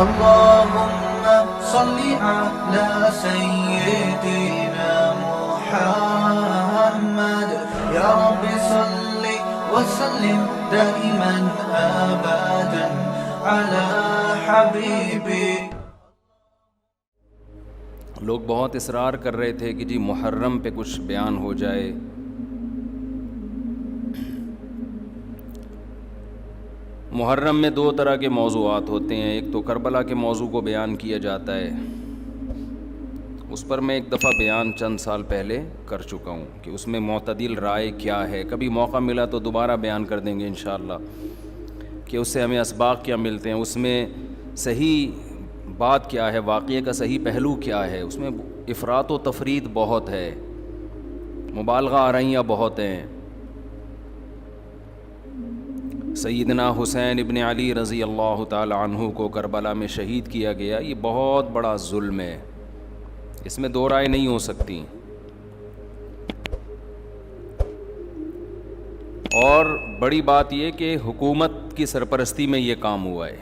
اللهم صل على سيدنا محمد يا رب صل وسلم دائما أبدا على حبيبي. لوگ بہت اصرار کر رہے تھے کہ جی محرم پہ کچھ بیان ہو جائے. محرم میں دو طرح کے موضوعات ہوتے ہیں. ایک تو کربلا کے موضوع کو بیان کیا جاتا ہے، اس پر میں ایک دفعہ بیان چند سال پہلے کر چکا ہوں کہ اس میں معتدل رائے کیا ہے. کبھی موقع ملا تو دوبارہ بیان کر دیں گے انشاءاللہ کہ اس سے ہمیں اسباق کیا ملتے ہیں، اس میں صحیح بات کیا ہے، واقعے کا صحیح پہلو کیا ہے. اس میں افراط و تفرید بہت ہے، مبالغہ آرائیاں بہت ہیں. سیدنا حسین ابن علی رضی اللہ تعالی عنہ کو کربلا میں شہید کیا گیا، یہ بہت بڑا ظلم ہے، اس میں دو رائے نہیں ہو سکتی. اور بڑی بات یہ کہ حکومت کی سرپرستی میں یہ کام ہوا ہے،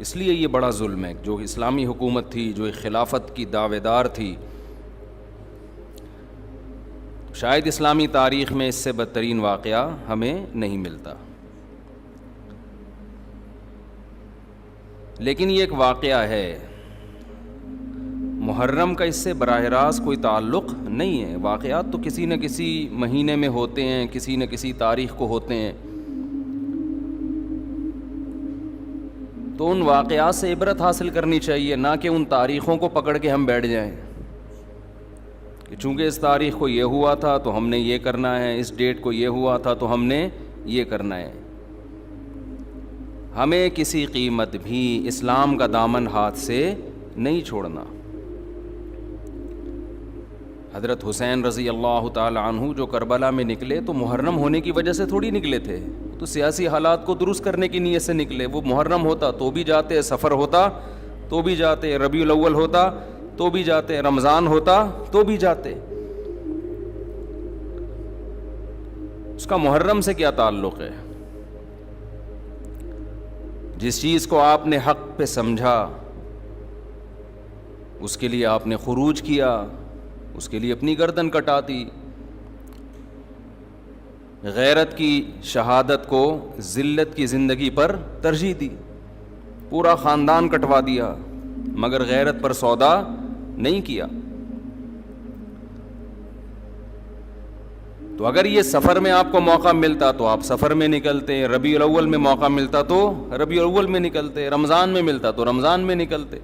اس لیے یہ بڑا ظلم ہے. جو اسلامی حکومت تھی، جو خلافت کی دعوے دار تھی، شاید اسلامی تاریخ میں اس سے بدترین واقعہ ہمیں نہیں ملتا. لیکن یہ ایک واقعہ ہے، محرم کا اس سے براہ راست کوئی تعلق نہیں ہے. واقعات تو کسی نہ کسی مہینے میں ہوتے ہیں، کسی نہ کسی تاریخ کو ہوتے ہیں، تو ان واقعات سے عبرت حاصل کرنی چاہیے، نہ کہ ان تاریخوں کو پکڑ کے ہم بیٹھ جائیں کہ چونکہ اس تاریخ کو یہ ہوا تھا تو ہم نے یہ کرنا ہے، اس ڈیٹ کو یہ ہوا تھا تو ہم نے یہ کرنا ہے. ہمیں کسی قیمت بھی اسلام کا دامن ہاتھ سے نہیں چھوڑنا. حضرت حسین رضی اللہ تعالی عنہ جو کربلا میں نکلے تو محرم ہونے کی وجہ سے تھوڑی نکلے تھے، تو سیاسی حالات کو درست کرنے کی نیت سے نکلے. وہ محرم ہوتا تو بھی جاتے، سفر ہوتا تو بھی جاتے، ربیع الاول ہوتا تو بھی جاتے، رمضان ہوتا تو بھی جاتے. اس کا محرم سے کیا تعلق ہے؟ جس چیز کو آپ نے حق پہ سمجھا اس کے لیے آپ نے خروج کیا، اس کے لیے اپنی گردن کٹا دی. غیرت کی شہادت کو ذلت کی زندگی پر ترجیح دی، پورا خاندان کٹوا دیا مگر غیرت پر سودا نہیں کیا. تو اگر یہ سفر میں آپ کو موقع ملتا تو آپ سفر میں نکلتے، ربیع الاول میں موقع ملتا تو ربیع الاول میں نکلتے، رمضان میں ملتا تو رمضان میں نکلتے.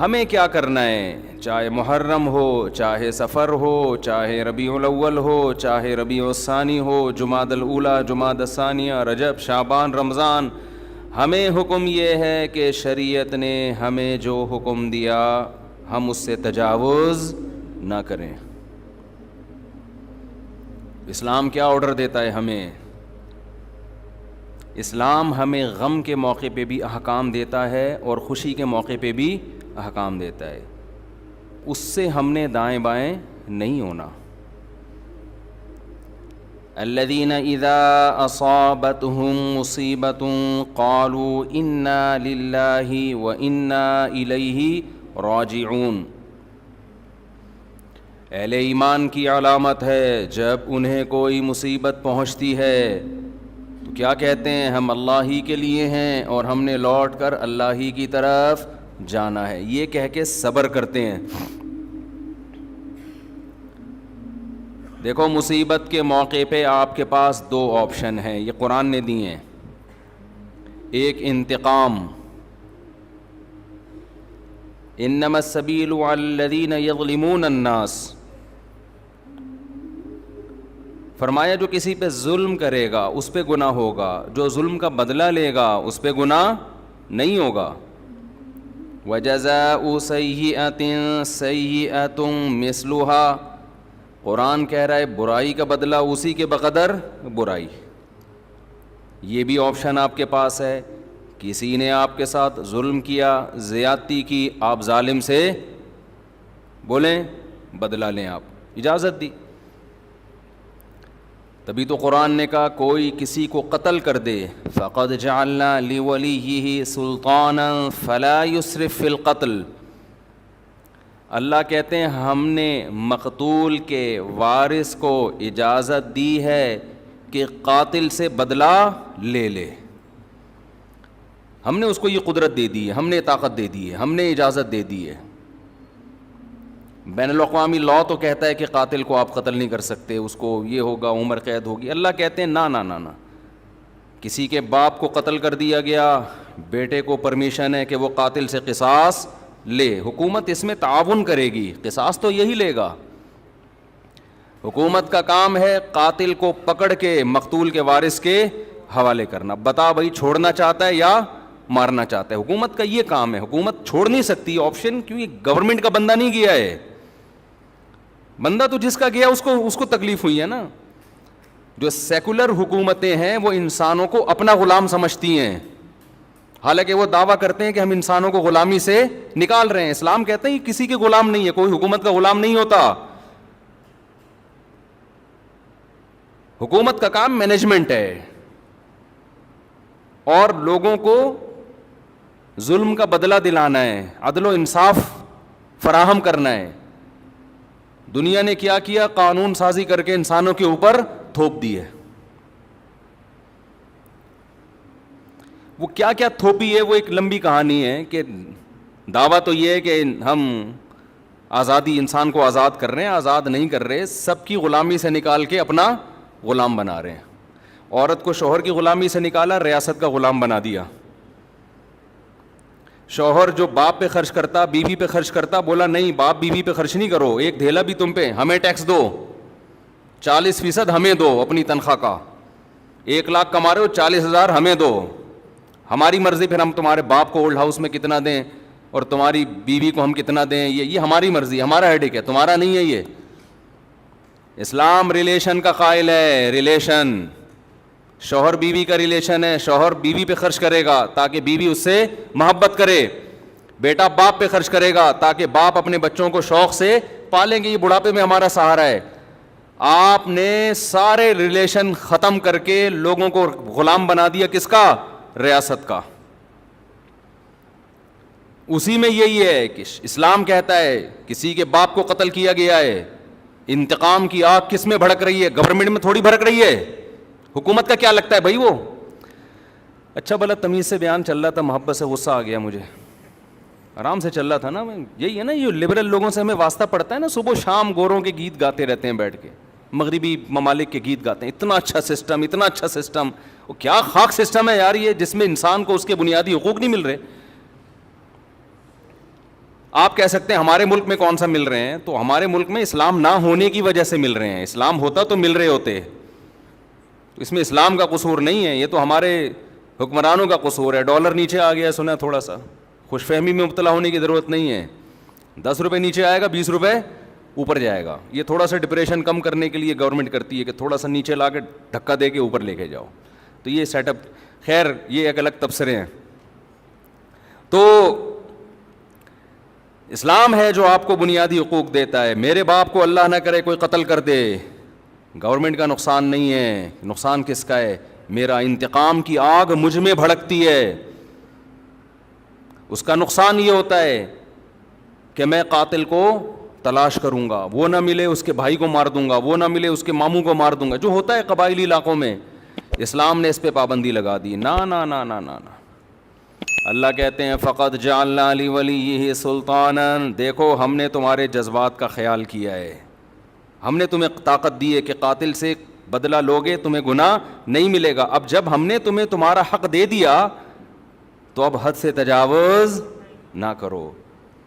ہمیں کیا کرنا ہے؟ چاہے محرم ہو، چاہے سفر ہو، چاہے ربیع الاول ہو، چاہے ربیع الثانی ہو، جمادی الاولیٰ، جمادی الثانیہ، رجب، شعبان، رمضان، ہمیں حکم یہ ہے کہ شریعت نے ہمیں جو حکم دیا ہم اس سے تجاوز نہ کریں. اسلام کیا آرڈر دیتا ہے ہمیں؟ اسلام ہمیں غم کے موقع پہ بھی احکام دیتا ہے اور خوشی کے موقع پہ بھی احکام دیتا ہے. اس سے ہم نے دائیں بائیں نہیں ہونا. الذین اذا اصابتهم مصیبۃ قالوا انا للہ وانا الیہ راجعون. اہل ایمان کی علامت ہے جب انہیں کوئی مصیبت پہنچتی ہے تو کیا کہتے ہیں؟ ہم اللہ ہی کے لیے ہیں اور ہم نے لوٹ کر اللہ ہی کی طرف جانا ہے. یہ کہہ کے صبر کرتے ہیں. دیکھو مصیبت کے موقع پہ آپ کے پاس دو آپشن ہیں، یہ قرآن نے دی ہیں. ایک انتقام، انما السبیل علی الذین یظلمون الناس، فرمایا جو کسی پہ ظلم کرے گا اس پہ گناہ ہوگا، جو ظلم کا بدلہ لے گا اس پہ گناہ نہیں ہوگا. وَجَزَاءُ سَیِّئَةٍ سَیِّئَةٌ مِثْلُهَا، قرآن کہہ رہا ہے برائی کا بدلہ اسی کے بقدر برائی. یہ بھی آپشن آپ کے پاس ہے. کسی نے آپ کے ساتھ ظلم کیا، زیادتی کی، آپ ظالم سے بولیں بدلہ لیں، آپ اجازت دی. تبھی تو قرآن نے کہا کوئی کسی کو قتل کر دے فقد جعلنا لولیہ سلطانا فلا یسرف فی القتل، اللہ کہتے ہیں ہم نے مقتول کے وارث کو اجازت دی ہے کہ قاتل سے بدلہ لے لے، ہم نے اس کو یہ قدرت دے دی ہے، ہم نے طاقت دے دی ہے، ہم نے اجازت دے دی ہے۔ بین الاقوامی لاء تو کہتا ہے کہ قاتل کو آپ قتل نہیں کر سکتے، اس کو یہ ہوگا، عمر قید ہوگی۔ اللہ کہتے ہیں نا نا نا نا، کسی کے باپ کو قتل کر دیا گیا، بیٹے کو پرمیشن ہے کہ وہ قاتل سے قصاص لے، حکومت اس میں تعاون کرے گی، قصاص تو یہی لے گا۔ حکومت کا کام ہے قاتل کو پکڑ کے مقتول کے وارث کے حوالے کرنا، بتا بھائی چھوڑنا چاہتا ہے یا مارنا چاہتا ہے، حکومت کا یہ کام ہے۔ حکومت چھوڑ نہیں سکتی آپشن، کیونکہ گورنمنٹ کا بندہ نہیں گیا ہے، بندہ تو جس کا گیا اس کو تکلیف ہوئی ہے نا۔ جو سیکولر حکومتیں ہیں وہ انسانوں کو اپنا غلام سمجھتی ہیں، حالانکہ وہ دعویٰ کرتے ہیں کہ ہم انسانوں کو غلامی سے نکال رہے ہیں۔ اسلام کہتے ہیں کہ کسی کے غلام نہیں ہے، کوئی حکومت کا غلام نہیں ہوتا۔ حکومت کا کام مینجمنٹ ہے اور لوگوں کو ظلم کا بدلہ دلانا ہے، عدل و انصاف فراہم کرنا ہے۔ دنیا نے کیا کیا؟ قانون سازی کر کے انسانوں کے اوپر تھوپ دی ہے۔ وہ کیا کیا تھوپی ہے وہ ایک لمبی کہانی ہے، کہ دعویٰ تو یہ ہے کہ ہم آزادی، انسان کو آزاد کر رہے ہیں، آزاد نہیں کر رہے، سب کی غلامی سے نکال کے اپنا غلام بنا رہے ہیں۔ عورت کو شوہر کی غلامی سے نکالا، ریاست کا غلام بنا دیا۔ شوہر جو باپ پہ خرچ کرتا، بیوی پہ خرچ کرتا، بولا نہیں باپ بیوی پہ خرچ نہیں کرو، ایک دھیلا بھی تم پہ، ہمیں ٹیکس دو، 40% ہمیں دو اپنی تنخواہ کا، 1 لاکھ کما رہے ہو 40,000 ہمیں دو، ہماری مرضی، پھر ہم تمہارے باپ کو اولڈ ہاؤس میں کتنا دیں اور تمہاری بیوی کو ہم کتنا دیں، یہ ہماری مرضی، ہمارا ہیڈک ہے، تمہارا نہیں ہے۔ یہ اسلام ریلیشن کا قائل ہے، ریلیشن، شوہر بیوی کا ریلیشن ہے، شوہر بیوی پہ خرچ کرے گا تاکہ بیوی اس سے محبت کرے، بیٹا باپ پہ خرچ کرے گا تاکہ باپ اپنے بچوں کو شوق سے پالیں گے، یہ بڑھاپے میں ہمارا سہارا ہے۔ آپ نے سارے ریلیشن ختم کر کے لوگوں کو غلام بنا دیا، کس کا؟ ریاست کا۔ اسی میں یہی ہے کہ اسلام کہتا ہے کسی کے باپ کو قتل کیا گیا ہے، انتقام کی آگ کس میں بھڑک رہی ہے؟ گورنمنٹ میں تھوڑی بھڑک رہی ہے، حکومت کا کیا لگتا ہے بھائی وہ؟ اچھا بھلا تمیز سے بیان چل رہا تھا، محبت سے غصہ آ گیا مجھے، آرام سے چل رہا تھا نا۔ یہی ہے نا، یہ لبرل لوگوں سے ہمیں واسطہ پڑتا ہے نا، صبح شام گوروں کے گیت گاتے رہتے ہیں بیٹھ کے، مغربی ممالک کے گیت گاتے ہیں، اتنا اچھا سسٹم، اتنا اچھا سسٹم۔ وہ کیا خاک سسٹم ہے یار یہ، جس میں انسان کو اس کے بنیادی حقوق نہیں مل رہے۔ آپ کہہ سکتے ہیں ہمارے ملک میں کون سا مل رہے ہیں، تو ہمارے ملک میں اسلام نہ ہونے کی وجہ سے مل رہے ہیں، اسلام ہوتا تو مل رہے ہوتے، اس میں اسلام کا قصور نہیں ہے، یہ تو ہمارے حکمرانوں کا قصور ہے۔ ڈالر نیچے آ گیا سنا، تھوڑا سا خوش فہمی میں مبتلا ہونے کی ضرورت نہیں ہے، 10 روپے نیچے آئے گا، 20 روپے اوپر جائے گا، یہ تھوڑا سا ڈپریشن کم کرنے کے لیے گورنمنٹ کرتی ہے کہ تھوڑا سا نیچے لا کے دھکا دے کے اوپر لے کے جاؤ، تو یہ سیٹ اپ، خیر یہ ایک الگ تبصرے ہیں۔ تو اسلام ہے جو آپ کو بنیادی حقوق دیتا ہے۔ میرے باپ کو اللہ نہ کرے کوئی قتل کر دے، گورنمنٹ کا نقصان نہیں ہے، نقصان کس کا ہے؟ میرا انتقام کی آگ مجھ میں بھڑکتی ہے، اس کا نقصان یہ ہوتا ہے کہ میں قاتل کو تلاش کروں گا، وہ نہ ملے اس کے بھائی کو مار دوں گا، وہ نہ ملے اس کے ماموں کو مار دوں گا، جو ہوتا ہے قبائلی علاقوں میں۔ اسلام نے اس پہ پابندی لگا دی، نا نا نا نا نا نا۔ اللہ کہتے ہیں فقط جعلنا لولیہ سلطانا، دیکھو ہم نے تمہارے جذبات کا خیال کیا ہے، ہم نے تمہیں طاقت دی ہے کہ قاتل سے بدلہ لوگے تمہیں گناہ نہیں ملے گا۔ اب جب ہم نے تمہیں تمہارا حق دے دیا تو اب حد سے تجاوز نہ کرو۔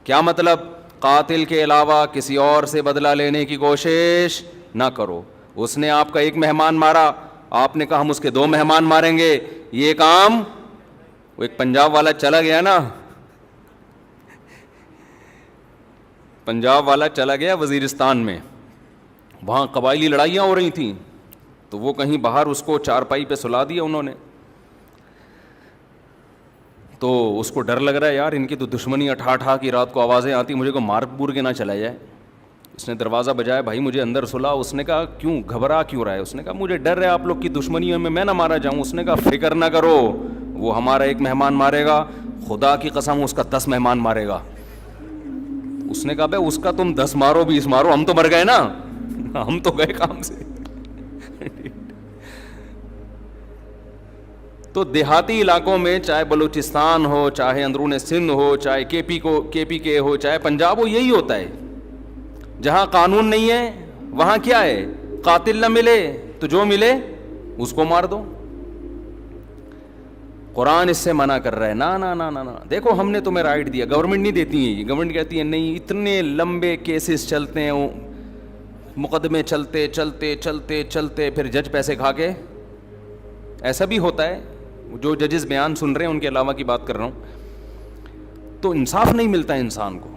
کیا مطلب؟ قاتل کے علاوہ کسی اور سے بدلہ لینے کی کوشش نہ کرو۔ اس نے آپ کا ایک مہمان مارا، آپ نے کہا ہم اس کے 2 مہمان ماریں گے، یہ کام، وہ ایک پنجاب والا چلا گیا نا، پنجاب والا چلا گیا وزیرستان میں، وہاں قبائلی لڑائیاں ہو رہی تھیں، تو وہ کہیں باہر اس کو چارپائی پہ سلا دیا انہوں نے، تو اس کو ڈر لگ رہا ہے یار ان کی تو دشمنی اٹھا اٹھا کی رات کو آوازیں آتی، مجھے کو مار بور کے نہ چلا جائے، اس نے دروازہ بجایا, بھائی مجھے اندر سلا. اس نے کہا کیوں, گھبرا کیوں رہا ہے؟ اس نے کہا مجھے ڈر ہے آپ لوگ کی دشمنیوں میں نہ مارا جاؤں. اس نے کہا فکر نہ کرو, وہ ہمارا ایک مہمان مارے گا, خدا کی قسم اس کا 10 مہمان مارے گا. اس نے کہا بھائی اس کا تم 10 مارو 20 مارو, ہم تو مر گئے نا, ہم تو گئے کام سے. تو دیہاتی علاقوں میں چاہے بلوچستان ہو, چاہے اندرون سندھ ہو, چاہے کے پی کے ہو, چاہے پنجاب ہو, یہی ہوتا ہے. جہاں قانون نہیں ہے وہاں کیا ہے, قاتل نہ ملے تو جو ملے اس کو مار دو. قرآن اس سے منع کر رہا ہے, نا نا نا نا نا. دیکھو ہم نے تمہیں رائٹ دیا, گورنمنٹ نہیں دیتی ہے. گورنمنٹ کہتی ہے نہیں, اتنے لمبے کیسز چلتے ہیں, مقدمے چلتے چلتے چلتے چلتے پھر جج پیسے کھا کے. ایسا بھی ہوتا ہے, جو ججز بیان سن رہے ہیں ان کے علاوہ کی بات کر رہا ہوں. تو انصاف نہیں ملتا انسان کو.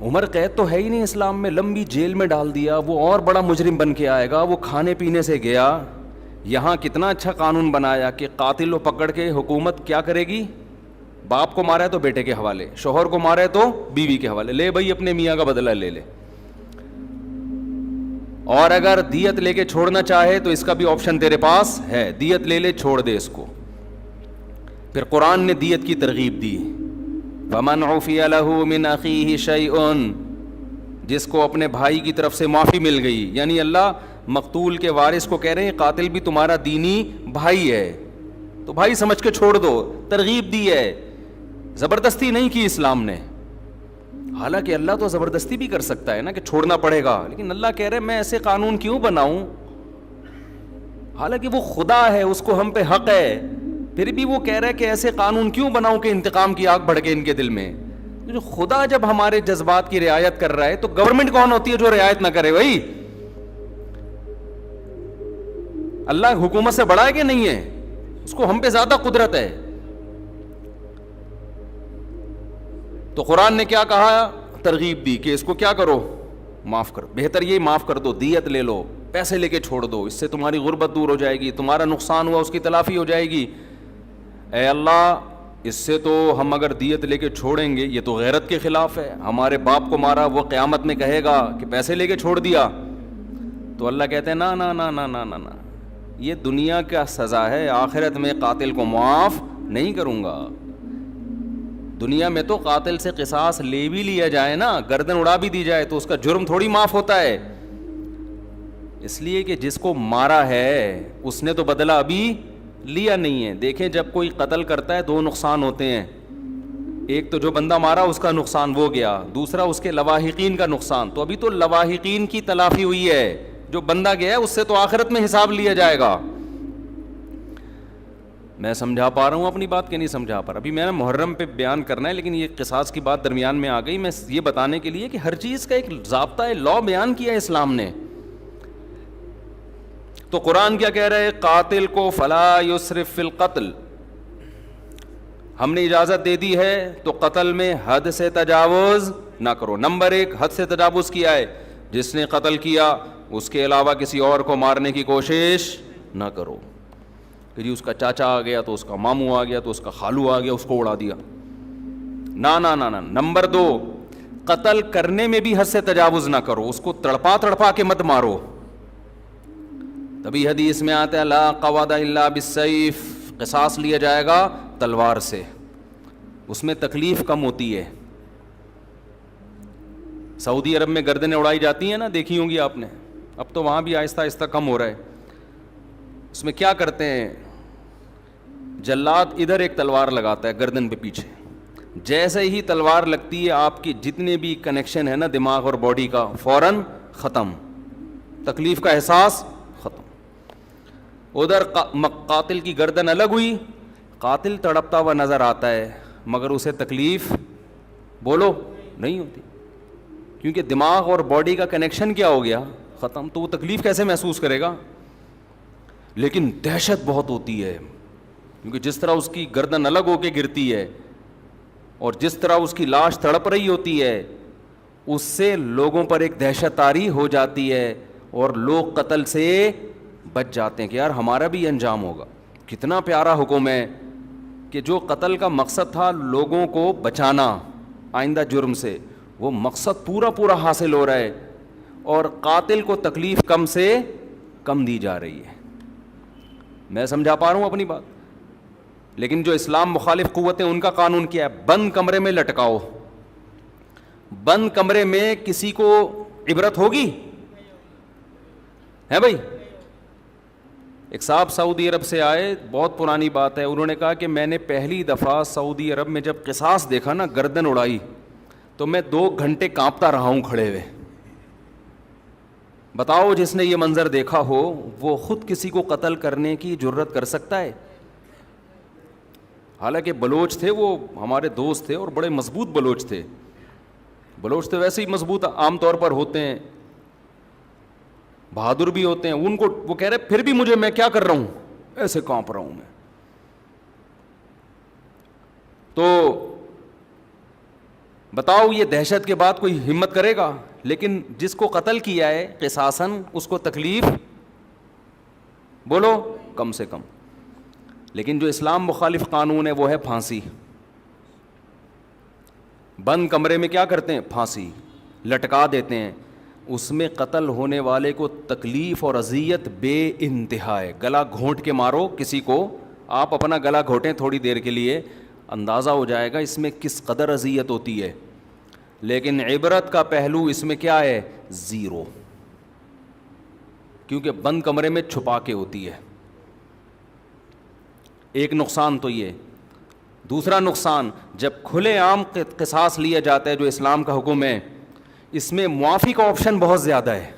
عمر قید تو ہے ہی نہیں اسلام میں, لمبی جیل میں ڈال دیا, وہ اور بڑا مجرم بن کے آئے گا. وہ کھانے پینے سے گیا. یہاں کتنا اچھا قانون بنایا کہ قاتل کو پکڑ کے حکومت کیا کرے گی, باپ کو مارا ہے تو بیٹے کے حوالے, شوہر کو مارا ہے تو بیوی کے حوالے, لے بھائی اپنے میاں کا بدلہ لے لے. اور اگر دیت لے کے چھوڑنا چاہے تو اس کا بھی آپشن تیرے پاس ہے, دیت لے لے, چھوڑ دے اس کو. پھر قرآن نے دیت کی ترغیب دی, وَمَنْ عُفِيَ لَهُ مِنْ أَخِيهِ شَيْءٌ, جس کو اپنے بھائی کی طرف سے معافی مل گئی. یعنی اللہ مقتول کے وارث کو کہہ رہے ہیں قاتل بھی تمہارا دینی بھائی ہے, تو بھائی سمجھ کے چھوڑ دو. ترغیب دی ہے, زبردستی نہیں کی اسلام نے. حالانکہ اللہ تو زبردستی بھی کر سکتا ہے نا کہ چھوڑنا پڑے گا, لیکن اللہ کہہ رہے میں ایسے قانون کیوں بناؤں, حالانکہ وہ خدا ہے, اس کو ہم پہ حق ہے, پھر بھی وہ کہہ رہا ہے کہ ایسے قانون کیوں بناؤں کہ انتقام کی آگ بھڑکے ان کے دل میں. جو خدا جب ہمارے جذبات کی رعایت کر رہا ہے تو گورنمنٹ کون ہوتی ہے جو رعایت نہ کرے؟ بھائی اللہ حکومت سے بڑا ہے کہ نہیں ہے؟ اس کو ہم پہ زیادہ قدرت ہے. تو قرآن نے کیا کہا, ترغیب دی کہ اس کو کیا کرو, معاف کرو. بہتر یہ معاف کر دو, دیت لے لو, پیسے لے کے چھوڑ دو, اس سے تمہاری غربت دور ہو جائے گی, تمہارا نقصان ہوا اس کی تلافی ہو جائے گی. اے اللہ اس سے تو ہم اگر دیت لے کے چھوڑیں گے, یہ تو غیرت کے خلاف ہے. ہمارے باپ کو مارا, وہ قیامت میں کہے گا کہ پیسے لے کے چھوڑ دیا. تو اللہ کہتے ہیں نا نا نا نا نا نا نا, یہ دنیا کا سزا ہے, آخرت میں قاتل کو معاف نہیں کروں گا. دنیا میں تو قاتل سے قصاص لے بھی لیا جائے نا, گردن اڑا بھی دی جائے, تو اس کا جرم تھوڑی معاف ہوتا ہے. اس لیے کہ جس کو مارا ہے اس نے تو بدلہ ابھی لیا نہیں ہے. دیکھیں جب کوئی قتل کرتا ہے 2 نقصان ہوتے ہیں, ایک تو جو بندہ مارا اس کا نقصان وہ گیا, دوسرا اس کے لواحقین کا نقصان. تو ابھی تو لواحقین کی تلافی ہوئی ہے, جو بندہ گیا ہے اس سے تو آخرت میں حساب لیا جائے گا. میں سمجھا پا رہا ہوں اپنی بات کہ نہیں سمجھا پا رہا؟ ابھی میں نے محرم پہ بیان کرنا ہے, لیکن یہ قصاص کی بات درمیان میں آ گئی. میں یہ بتانے کے لیے کہ ہر چیز کا ایک ضابطہ ہے, لا بیان کیا ہے اسلام نے. تو قرآن کیا کہہ رہا ہے, قاتل کو فلا یسرف فی القتل, ہم نے اجازت دے دی ہے تو قتل میں حد سے تجاوز نہ کرو. نمبر 1 حد سے تجاوز کیا ہے, جس نے قتل کیا اس کے علاوہ کسی اور کو مارنے کی کوشش نہ کرو. کہ جی اس کا چاچا آ گیا تو اس کا ماموں آ گیا تو اس کا خالو آ گیا, اس کو اڑا دیا. نا نا نا نا. نمبر 2 قتل کرنے میں بھی حد سے تجاوز نہ کرو, اس کو تڑپا کے مت مارو. تبھی حدیث میں آتا ہے لا قواد الا بالسیف, قصاص لیا جائے گا تلوار سے, اس میں تکلیف کم ہوتی ہے. سعودی عرب میں گردنیں اڑائی جاتی ہیں نا, دیکھی ہوں گی آپ نے, اب تو وہاں بھی آہستہ آہستہ کم ہو رہا ہے. اس میں کیا کرتے ہیں, جلاد ادھر ایک تلوار لگاتا ہے گردن پہ پیچھے, جیسے ہی تلوار لگتی ہے آپ کی جتنے بھی کنیکشن ہے نا دماغ اور باڈی کا, فوراً ختم, تکلیف کا احساس ختم. ادھر قاتل کی گردن الگ ہوئی, قاتل تڑپتا ہوا نظر آتا ہے مگر اسے تکلیف بولو نہیں ہوتی, کیونکہ دماغ اور باڈی کا کنیکشن کیا ہو گیا, ختم. تو وہ تکلیف کیسے محسوس کرے گا؟ لیکن دہشت بہت ہوتی ہے, کیونکہ جس طرح اس کی گردن الگ ہو کے گرتی ہے اور جس طرح اس کی لاش تڑپ رہی ہوتی ہے, اس سے لوگوں پر ایک دہشت طاری ہو جاتی ہے اور لوگ قتل سے بچ جاتے ہیں کہ یار ہمارا بھی انجام ہوگا. کتنا پیارا حکم ہے کہ جو قتل کا مقصد تھا لوگوں کو بچانا آئندہ جرم سے, وہ مقصد پورا پورا حاصل ہو رہا ہے اور قاتل کو تکلیف کم سے کم دی جا رہی ہے. میں سمجھا پا رہا ہوں اپنی بات؟ لیکن جو اسلام مخالف قوتیں ان کا قانون کیا ہے؟ بند کمرے میں لٹکاؤ. بند کمرے میں کسی کو عبرت ہوگی؟ ہے بھائی؟ ایک صاحب سعودی عرب سے آئے, بہت پرانی بات ہے, انہوں نے کہا کہ میں نے پہلی دفعہ سعودی عرب میں جب قصاص دیکھا نا, گردن اڑائی, تو میں 2 گھنٹے کانپتا رہا ہوں کھڑے ہوئے. بتاؤ جس نے یہ منظر دیکھا ہو وہ خود کسی کو قتل کرنے کی جرت کر سکتا ہے؟ حالانکہ بلوچ تھے, وہ ہمارے دوست تھے اور بڑے مضبوط بلوچ تھے. بلوچ تو ویسے ہی مضبوط عام طور پر ہوتے ہیں, بہادر بھی ہوتے ہیں. ان کو وہ کہہ رہے پھر بھی مجھے, میں کیا کر رہا ہوں, ایسے کانپ رہا ہوں میں. تو بتاؤ یہ دہشت کے بعد کوئی ہمت کرے گا؟ لیکن جس کو قتل کیا ہے قصاصاً, اس کو تکلیف بولو کم سے کم. لیکن جو اسلام مخالف قانون ہے وہ ہے پھانسی. بند کمرے میں کیا کرتے ہیں؟ پھانسی لٹکا دیتے ہیں. اس میں قتل ہونے والے کو تکلیف اور اذیت بے انتہا ہے. گلا گھونٹ کے مارو کسی کو, آپ اپنا گلا گھونٹیں تھوڑی دیر کے لیے, اندازہ ہو جائے گا اس میں کس قدر اذیت ہوتی ہے. لیکن عبرت کا پہلو اس میں کیا ہے؟ 0. کیونکہ بند کمرے میں چھپا کے ہوتی ہے. ایک نقصان تو یہ. دوسرا نقصان, جب کھلے عام قصاص لیا جاتا ہے جو اسلام کا حکم ہے, اس میں معافی کا آپشن بہت زیادہ ہے.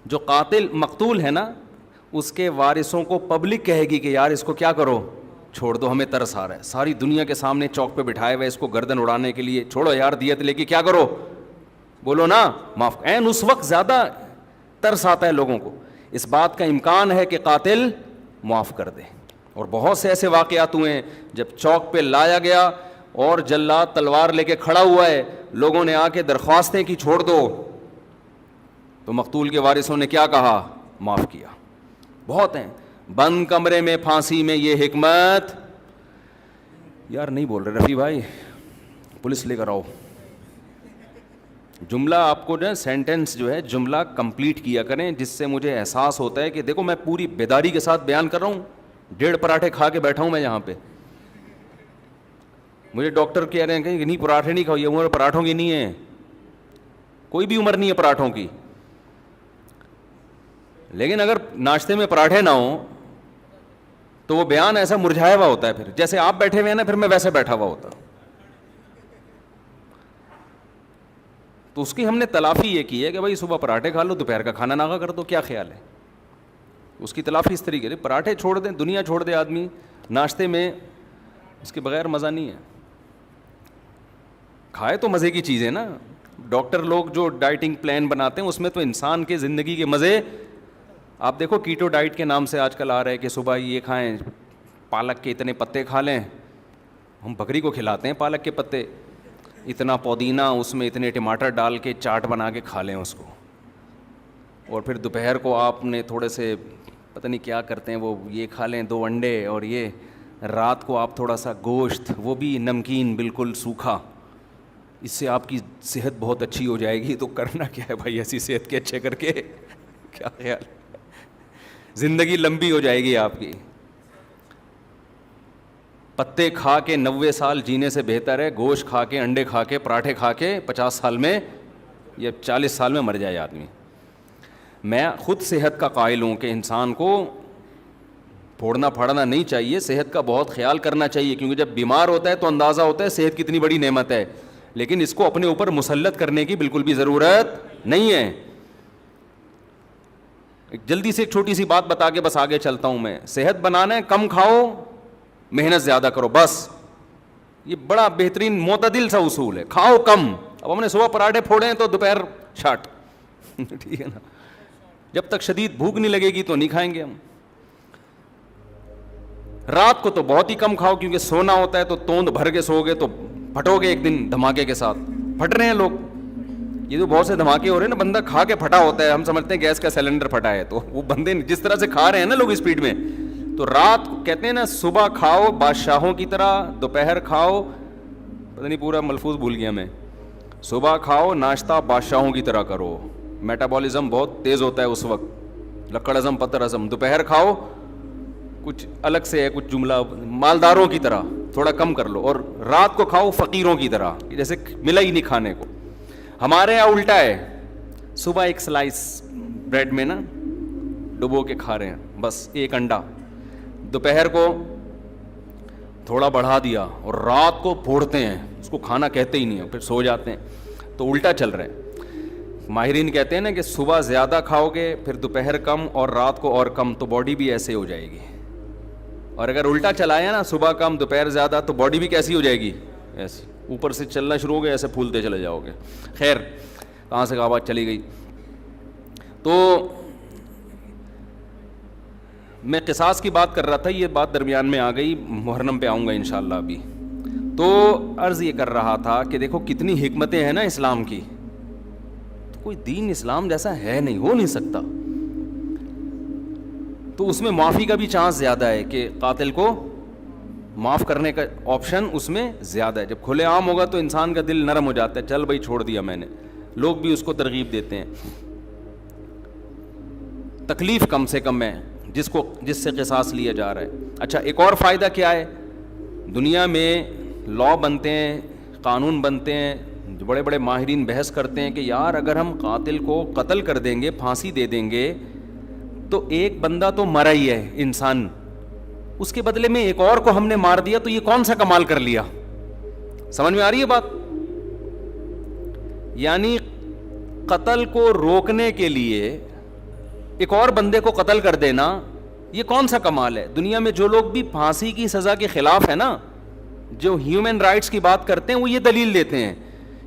جو قاتل مقتول ہے نا, اس کے وارثوں کو پبلک کہے گی کہ یار اس کو کیا کرو, چھوڑ دو, ہمیں ترس آ رہا ہے. ساری دنیا کے سامنے چوک پہ بٹھائے ہوئے اس کو گردن اڑانے کے لیے, چھوڑو یار دیت لے کے کیا کرو, بولو نا معاف. این اس وقت زیادہ ترس آتا ہے لوگوں کو, اس بات کا امکان ہے کہ قاتل معاف کر دے. اور بہت سے ایسے واقعات ہوئے ہیں جب چوک پہ لایا گیا اور جلاد تلوار لے کے کھڑا ہوا ہے, لوگوں نے آ کے درخواستیں کی چھوڑ دو, تو مقتول کے وارثوں نے کیا کہا؟ معاف کیا. بہت ہیں. بند کمرے میں پھانسی میں یہ حکمت, یار نہیں بول رہے رفیع بھائی, پولیس لے کر آؤ. جملہ آپ کو جو ہے سینٹنس جو ہے جملہ کمپلیٹ کیا کریں, جس سے مجھے احساس ہوتا ہے کہ دیکھو میں پوری بیداری کے ساتھ بیان کر رہا ہوں. 1.5 پراٹھے کھا کے بیٹھا ہوں میں یہاں پہ. مجھے ڈاکٹر کہہ رہے ہیں کہ نہیں پراٹھے نہیں کھاؤ, یہ عمر پراٹھوں کی نہیں ہے, کوئی بھی عمر نہیں ہے پراٹھوں کی. لیکن اگر ناشتے میں پراٹھے نہ ہوں تو وہ بیان ایسا مرجھایا ہوا ہوتا ہے, پھر جیسے آپ بیٹھے ہوئے ہیں نا, پھر میں ویسے بیٹھا ہوا ہوتا. تو اس کی ہم نے تلافی یہ کی ہے کہ بھائی صبح پراٹھے کھا لو, دوپہر کا کھانا نہ کر دو. کیا خیال ہے؟ اس کی تلافی اس طریقے سے, پراٹھے چھوڑ دیں, دنیا چھوڑ دے آدمی, ناشتے میں اس کے بغیر مزہ نہیں ہے. کھائے تو مزے کی چیزیں نا. ڈاکٹر لوگ جو ڈائٹنگ پلان بناتے ہیں اس میں تو انسان کے زندگی کے مزے, آپ دیکھو کیٹو ڈائٹ کے نام سے آج کل آ رہا ہے کہ صبح یہ کھائیں, پالک کے اتنے پتے کھا لیں. ہم بکری کو کھلاتے ہیں پالک کے پتے, اتنا پودینہ, اس میں اتنے ٹماٹر ڈال کے چاٹ بنا کے کھا لیں اس کو. اور پھر دوپہر کو آپ نے تھوڑے سے پتہ نہیں کیا کرتے ہیں وہ, یہ کھا لیں 2 انڈے, اور یہ رات کو آپ تھوڑا سا گوشت, وہ بھی نمکین بالکل سوکھا. اس سے آپ کی صحت بہت اچھی ہو جائے گی. تو کرنا کیا ہے بھائی ایسی صحت کے اچھے کر کے, کیا خیال, زندگی لمبی ہو جائے گی آپ کی. پتے کھا کے 90 سال جینے سے بہتر ہے گوشت کھا کے, انڈے کھا کے, پراٹھے کھا کے 50 سال میں یا 40 سال میں مر جائے آدمی. میں خود صحت کا قائل ہوں کہ انسان کو پھوڑنا پھاڑنا نہیں چاہیے, صحت کا بہت خیال کرنا چاہیے, کیونکہ جب بیمار ہوتا ہے تو اندازہ ہوتا ہے صحت کتنی بڑی نعمت ہے. لیکن اس کو اپنے اوپر مسلط کرنے کی بالکل بھی ضرورت نہیں ہے. جلدی سے ایک چھوٹی سی بات بتا کے بس آگے چلتا ہوں میں. صحت بنانا ہے, کم کھاؤ, محنت زیادہ کرو, بس. یہ بڑا بہترین معتدل سا اصول ہے, کھاؤ کم. اب ہم نے صبح پراٹھے پھوڑے ہیں تو دوپہر شاٹ, ٹھیک ہے نا. جب تک شدید بھوک نہیں لگے گی تو نہیں کھائیں گے ہم. رات کو تو بہت ہی کم کھاؤ, کیونکہ سونا ہوتا ہے تو توند بھر کے سو گے تو پھٹو گے ایک دن دھماکے کے ساتھ. پھٹ رہے ہیں لوگ, یہ تو بہت سے دھماکے ہو رہے ہیں نا, بندہ کھا کے پھٹا ہوتا ہے, ہم سمجھتے ہیں گیس کا سلنڈر پھٹا ہے. تو وہ بندے جس طرح سے کھا رہے ہیں نا لوگ اسپیڈ میں, تو رات کو کہتے ہیں نا صبح کھاؤ بادشاہوں کی طرح, دوپہر کھاؤ, پتہ نہیں پورا ملفوظ بھول گیا میں, صبح کھاؤ ناشتہ بادشاہوں کی طرح کرو, میٹابولزم بہت تیز ہوتا ہے اس وقت, لکڑ ہضم پتر ہضم. دوپہر کھاؤ کچھ الگ سے ہے, کچھ جملہ مالداروں کی طرح تھوڑا کم کر لو, اور رات کو کھاؤ فقیروں کی طرح, جیسے ملا ہی نہیں کھانے کو. ہمارے یہاں الٹا ہے, صبح ایک سلائس بریڈ میں نا ڈبو کے کھا رہے ہیں بس ایک انڈا, دوپہر کو تھوڑا بڑھا دیا اور رات کو پھوڑتے ہیں, اس کو کھانا کہتے ہی نہیں ہیں, پھر سو جاتے ہیں. تو الٹا چل رہا ہے. ماہرین کہتے ہیں نا کہ صبح زیادہ کھاؤ گے پھر دوپہر کم اور رات کو اور کم, تو باڈی بھی ایسے ہو جائے گی. اور اگر الٹا چلایا نا صبح کم دوپہر زیادہ, تو باڈی بھی کیسی ہو جائے گی, ایسی اوپر سے چلنا شروع ہو گیا, ایسے پھولتے چلے جاؤ گے. خیر کہاں سے کہاں بات چلی گئی. تو میں قصاص کی بات کر رہا تھا, یہ بات درمیان میں آ گئی, محرم پہ آؤں گا انشاءاللہ ابھی. تو عرض یہ کر رہا تھا کہ دیکھو کتنی حکمتیں ہیں نا اسلام کی, تو کوئی دین اسلام جیسا ہے نہیں, ہو نہیں سکتا. تو اس میں معافی کا بھی چانس زیادہ ہے کہ قاتل کو معاف کرنے کا آپشن اس میں زیادہ ہے. جب کھلے عام ہوگا تو انسان کا دل نرم ہو جاتا ہے, چل بھائی چھوڑ دیا میں نے, لوگ بھی اس کو ترغیب دیتے ہیں. تکلیف کم سے کم ہے جس سے قصاص لیا جا رہا ہے. اچھا ایک اور فائدہ کیا ہے, دنیا میں لا بنتے ہیں, قانون بنتے ہیں, جو بڑے بڑے ماہرین بحث کرتے ہیں کہ یار اگر ہم قاتل کو قتل کر دیں گے, پھانسی دے دیں گے, تو ایک بندہ تو مرا ہی ہے انسان, اس کے بدلے میں ایک اور کو ہم نے مار دیا, تو یہ کون سا کمال کر لیا. سمجھ میں آ رہی ہے بات؟ یعنی قتل کو روکنے کے لیے ایک اور بندے کو قتل کر دینا, یہ کون سا کمال ہے. دنیا میں جو لوگ بھی پھانسی کی سزا کے خلاف ہے نا, جو ہیومن رائٹس کی بات کرتے ہیں, وہ یہ دلیل دیتے ہیں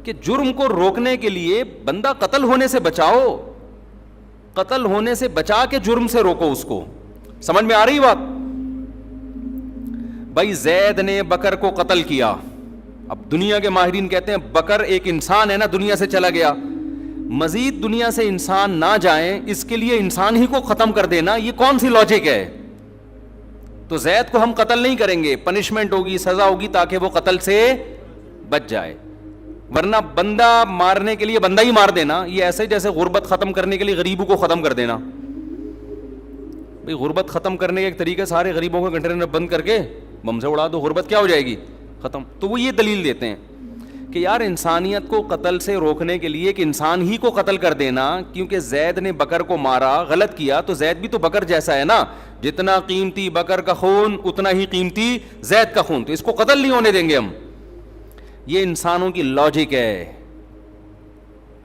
کہ جرم کو روکنے کے لیے بندہ قتل ہونے سے بچاؤ, قتل ہونے سے بچا کے جرم سے روکو اس کو. سمجھ میں آ رہی بات؟ بھائی زید نے بکر کو قتل کیا, اب دنیا کے ماہرین کہتے ہیں بکر ایک انسان ہے نا, دنیا سے چلا گیا, مزید دنیا سے انسان نہ جائیں اس کے لیے انسان ہی کو ختم کر دینا, یہ کون سی لاجک ہے. تو زید کو ہم قتل نہیں کریں گے, پنشمنٹ ہوگی, سزا ہوگی تاکہ وہ قتل سے بچ جائے, ورنہ بندہ مارنے کے لیے بندہ ہی مار دینا, یہ ایسے جیسے غربت ختم کرنے کے لیے غریبوں کو ختم کر دینا. بھئی غربت ختم کرنے کا ایک طریقہ سارے غریبوں کو کنٹینر میں بند کر کے بم سے اڑا دو, غربت کیا ہو جائے گی, ختم. تو وہ یہ دلیل دیتے ہیں کہ یار انسانیت کو قتل سے روکنے کے لیے کہ انسان ہی کو قتل کر دینا, کیونکہ زید نے بکر کو مارا, غلط کیا, تو زید بھی تو بکر جیسا ہے نا, جتنا قیمتی بکر کا خون اتنا ہی قیمتی زید کا خون, تو اس کو قتل نہیں ہونے دیں گے ہم. یہ انسانوں کی لاجک ہے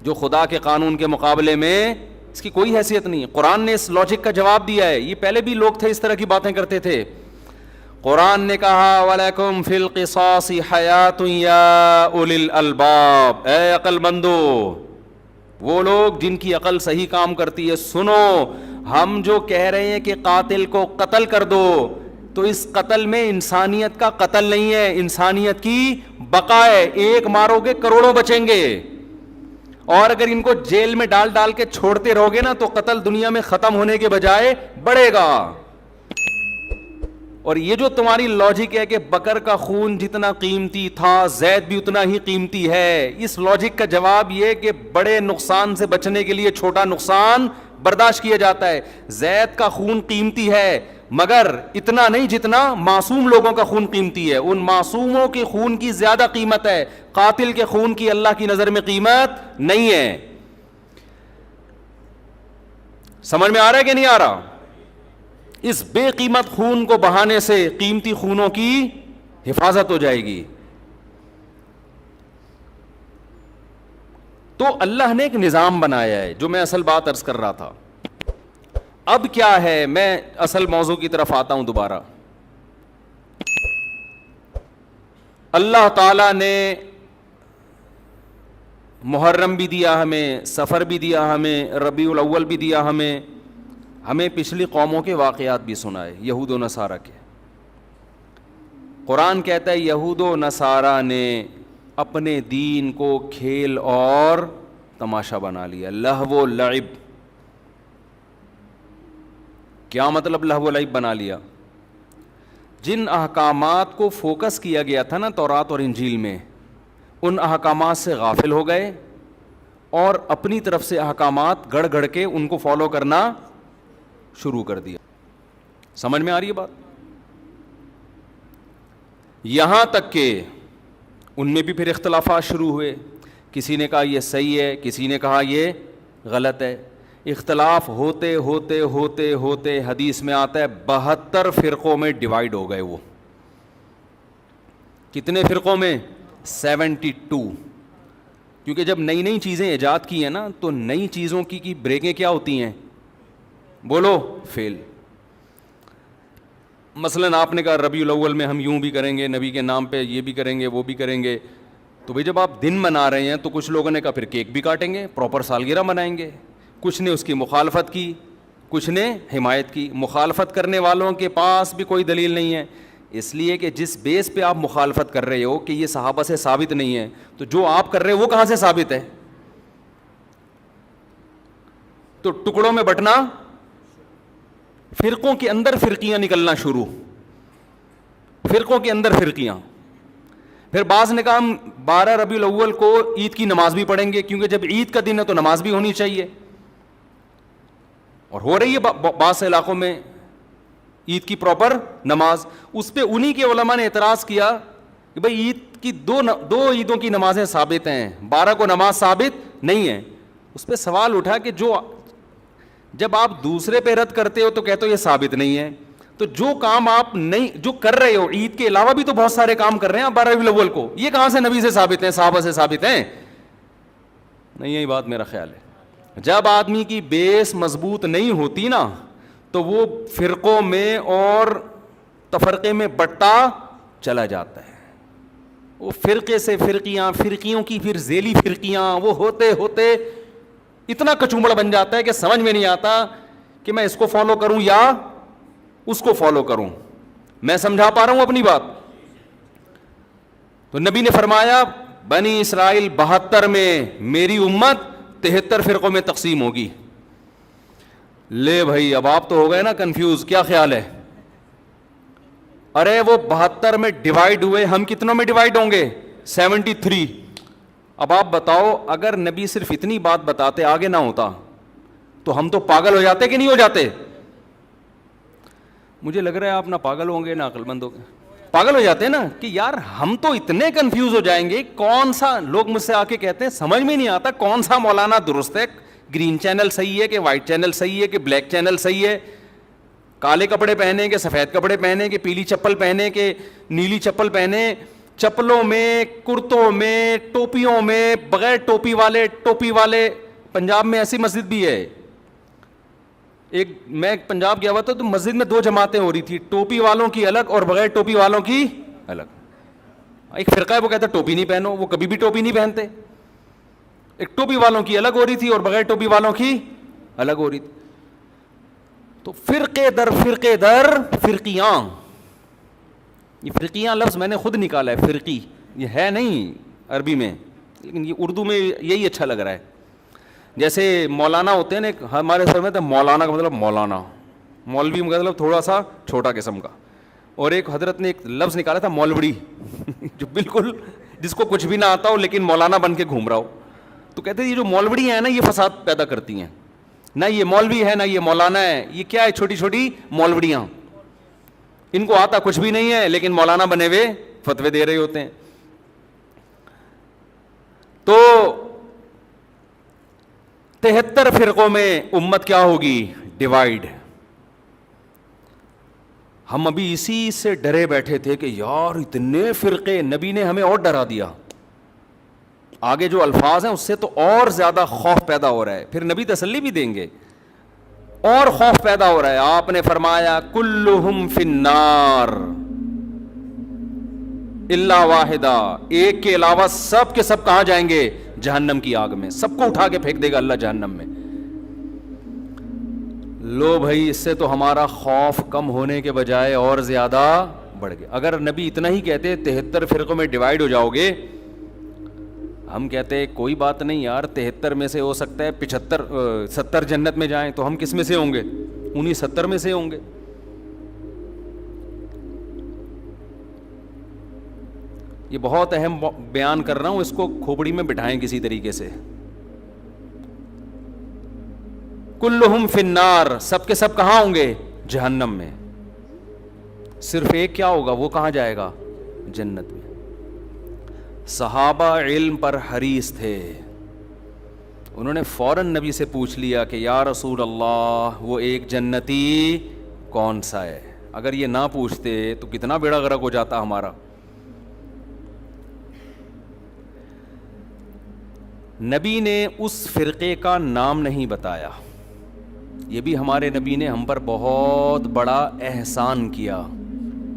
جو خدا کے قانون کے مقابلے میں اس کی کوئی حیثیت نہیں ہے. قرآن نے اس لاجک کا جواب دیا ہے. یہ پہلے بھی لوگ تھے اس طرح کی باتیں کرتے تھے. قرآن نے کہا وَلَكُمْ فِي الْقِصَاصِ حَيَاةٌ يَا أُولِي الْأَلْبَابِ, اے عقل مندو, وہ لوگ جن کی عقل صحیح کام کرتی ہے, سنو, ہم جو کہہ رہے ہیں کہ قاتل کو قتل کر دو, تو اس قتل میں انسانیت کا قتل نہیں ہے, انسانیت کی بقا ہے. ایک مارو گے کروڑوں بچیں گے, اور اگر ان کو جیل میں ڈال ڈال کے چھوڑتے رہو گے نا, تو قتل دنیا میں ختم ہونے کے بجائے بڑھے گا. اور یہ جو تمہاری لاجک ہے کہ بکر کا خون جتنا قیمتی تھا زید بھی اتنا ہی قیمتی ہے, اس لاجک کا جواب یہ کہ بڑے نقصان سے بچنے کے لیے چھوٹا نقصان برداشت کیا جاتا ہے. زید کا خون قیمتی ہے مگر اتنا نہیں جتنا معصوم لوگوں کا خون قیمتی ہے. ان معصوموں کے خون کی زیادہ قیمت ہے, قاتل کے خون کی اللہ کی نظر میں قیمت نہیں ہے. سمجھ میں آ رہا ہے کہ نہیں آ رہا؟ اس بے قیمت خون کو بہانے سے قیمتی خونوں کی حفاظت ہو جائے گی. تو اللہ نے ایک نظام بنایا ہے, جو میں اصل بات عرض کر رہا تھا. اب کیا ہے, میں اصل موضوع کی طرف آتا ہوں دوبارہ. اللہ تعالی نے محرم بھی دیا ہمیں, سفر بھی دیا ہمیں, ربیع الاول بھی دیا ہمیں پچھلی قوموں کے واقعات بھی سنائے, یہود و نصارہ کے. قرآن کہتا ہے یہود و نصارہ نے اپنے دین کو کھیل اور تماشا بنا لیا, لہو و لعب. کیا مطلب لہو و لعب بنا لیا؟ جن احکامات کو فوکس کیا گیا تھا نا تورات اور انجیل میں, ان احکامات سے غافل ہو گئے اور اپنی طرف سے احکامات گڑھ گڑھ کے ان کو فالو کرنا شروع کر دیا. سمجھ میں آ رہی ہے بات؟ یہاں تک کہ ان میں بھی پھر اختلافات شروع ہوئے. کسی نے کہا یہ صحیح ہے, کسی نے کہا یہ غلط ہے. اختلاف ہوتے ہوتے ہوتے ہوتے حدیث میں آتا ہے 72 فرقوں میں ڈیوائیڈ ہو گئے. وہ کتنے فرقوں میں؟ 72. کیونکہ جب نئی نئی چیزیں ایجاد کی ہیں نا تو نئی چیزوں کی بریکیں کیا ہوتی ہیں؟ بولو, فیل. مثلاً آپ نے کہا ربیع الاول میں ہم یوں بھی کریں گے, نبی کے نام پہ یہ بھی کریں گے, وہ بھی کریں گے. تو بھئی جب آپ دن منا رہے ہیں تو کچھ لوگوں نے کہا پھر کیک بھی کاٹیں گے, پراپر سالگرہ منائیں گے. کچھ نے اس کی مخالفت کی, کچھ نے حمایت کی. مخالفت کرنے والوں کے پاس بھی کوئی دلیل نہیں ہے, اس لیے کہ جس بیس پہ آپ مخالفت کر رہے ہو کہ یہ صحابہ سے ثابت نہیں ہے, تو جو آپ کر رہے ہو وہ کہاں سے ثابت ہے؟ تو ٹکڑوں میں بٹنا, فرقوں کے اندر فرقیاں نکلنا شروع, فرقوں کے اندر فرقیاں. پھر بعض نے کہا ہم 12 ربیع الاول کو عید کی نماز بھی پڑھیں گے, کیونکہ جب عید کا دن ہے تو نماز بھی ہونی چاہیے. اور ہو رہی ہے بعض علاقوں میں عید کی پراپر نماز. اس پہ انہی کے علماء نے اعتراض کیا کہ بھئی عید کی دو عیدوں کی نمازیں ثابت ہیں, 12 کو نماز ثابت نہیں ہے. اس پہ سوال اٹھا کہ جب آپ دوسرے پہ رد کرتے ہو تو کہتے ہو یہ ثابت نہیں ہے, تو جو کام آپ نہیں جو کر رہے ہو عید کے علاوہ بھی تو بہت سارے کام کر رہے ہیں آپ 12 ربیع الاول کو, یہ کہاں سے نبی سے ثابت ہیں, صحابہ سے ثابت ہیں؟ نہیں, یہی بات میرا خیال ہے. جب آدمی کی بیس مضبوط نہیں ہوتی نا تو وہ فرقوں میں اور تفرقے میں بٹتا چلا جاتا ہے. وہ فرقے سے فرقیاں, فرقیوں کی پھر ذیلی فرقیاں, وہ ہوتے ہوتے اتنا کچومڑ بن جاتا ہے کہ سمجھ میں نہیں آتا کہ میں اس کو فالو کروں یا اس کو فالو کروں. میں سمجھا پا رہا ہوں اپنی بات؟ تو نبی نے فرمایا بنی اسرائیل 72 میں, میری امت 73 فرقوں میں تقسیم ہوگی. لے بھائی اب آپ تو ہو گئے نا کنفیوز, کیا خیال ہے؟ ارے وہ 72 میں ڈیوائیڈ ہوئے, ہم کتنوں میں ڈیوائیڈ ہوں گے؟ 73. اب آپ بتاؤ اگر نبی صرف اتنی بات بتاتے, آگے نہ ہوتا, تو ہم تو پاگل ہو جاتے کہ نہیں ہو جاتے؟ مجھے لگ رہا ہے آپ نہ پاگل ہوں گے نہ عقل مند ہوں گے. پاگل ہو جاتے ہیں نا کہ یار ہم تو اتنے کنفیوز ہو جائیں گے, کون سا, لوگ مجھ سے آ کے کہتے ہیں سمجھ میں نہیں آتا کون سا مولانا درست ہے, گرین چینل صحیح ہے کہ وائٹ چینل صحیح ہے کہ بلیک چینل صحیح ہے, کالے کپڑے پہنے کہ سفید کپڑے پہنے کہ پیلی چپل پہنے کہ نیلی چپل پہنے, چپلوں میں, کرتوں میں, ٹوپیوں میں, بغیر ٹوپی والے, ٹوپی والے. پنجاب میں ایسی مسجد بھی ہے, میں پنجاب گیا ہوا تھا تو مسجد میں 2 جماعتیں ہو رہی تھی, ٹوپی والوں کی الگ اور بغیر ٹوپی والوں کی الگ. ایک فرقہ ہے وہ کہتا ٹوپی نہیں پہنو, وہ کبھی بھی ٹوپی نہیں پہنتے. ایک ٹوپی والوں کی الگ ہو رہی تھی اور بغیر ٹوپی والوں کی الگ ہو رہی تھی. تو فرقے در فرقیاں, یہ فرقیاں لفظ میں نے خود نکالا ہے, فرقی یہ ہے نہیں عربی میں, لیکن یہ اردو میں یہی اچھا لگ رہا ہے. جیسے مولانا ہوتے ہیں نا, ہمارے سر میں تو مولانا کا مطلب مولانا, مولوی کا مطلب تھوڑا سا چھوٹا قسم کا. اور ایک حضرت نے ایک لفظ نکالا تھا مولوڑی, جو بالکل جس کو کچھ بھی نہ آتا ہو لیکن مولانا بن کے گھوم رہا ہو. تو کہتے ہیں یہ جو مولوڑی ہیں نا یہ فساد پیدا کرتی ہیں, نہ یہ مولوی ہے نہ یہ مولانا ہے, یہ کیا ہے, چھوٹی چھوٹی مولوڑیاں. ان کو آتا کچھ بھی نہیں ہے لیکن مولانا بنے ہوئے فتوے دے رہے ہوتے ہیں. تو 73 فرقوں میں امت کیا ہوگی؟ ڈیوائیڈ. ہم ابھی اسی سے ڈرے بیٹھے تھے کہ یار اتنے فرقے, نبی نے ہمیں اور ڈرا دیا. آگے جو الفاظ ہیں اس سے تو اور زیادہ خوف پیدا ہو رہا ہے, پھر نبی تسلی بھی دیں گے, اور خوف پیدا ہو رہا ہے. آپ نے فرمایا کلہم فی النار الا واحدہ, ایک کے علاوہ سب کے سب کہاں جائیں گے؟ جہنم کی آگ میں. سب کو اٹھا کے پھینک دے گا اللہ جہنم میں. لو بھائی, اس سے تو ہمارا خوف کم ہونے کے بجائے اور زیادہ بڑھ گیا. اگر نبی اتنا ہی کہتے 73 فرقوں میں ڈیوائیڈ ہو جاؤ گے, ہم کہتے کوئی بات نہیں یار, 73 میں سے ہو سکتا ہے 70 جنت میں جائیں, تو ہم کس میں سے ہوں گے؟ انہی 70 میں سے ہوں گے. یہ بہت اہم بیان کر رہا ہوں, اس کو کھوپڑی میں بٹھائیں کسی طریقے سے. کلہم فی النار, سب کے سب کہاں ہوں گے؟ جہنم میں. صرف ایک کیا ہوگا, وہ کہاں جائے گا؟ جنت میں. صحابہ علم پر حریص تھے, انہوں نے فوراً نبی سے پوچھ لیا کہ یا رسول اللہ وہ ایک جنتی کون سا ہے؟ اگر یہ نہ پوچھتے تو کتنا بیڑا غرق ہو جاتا ہمارا. نبی نے اس فرقے کا نام نہیں بتایا. یہ بھی ہمارے نبی نے ہم پر بہت بڑا احسان کیا,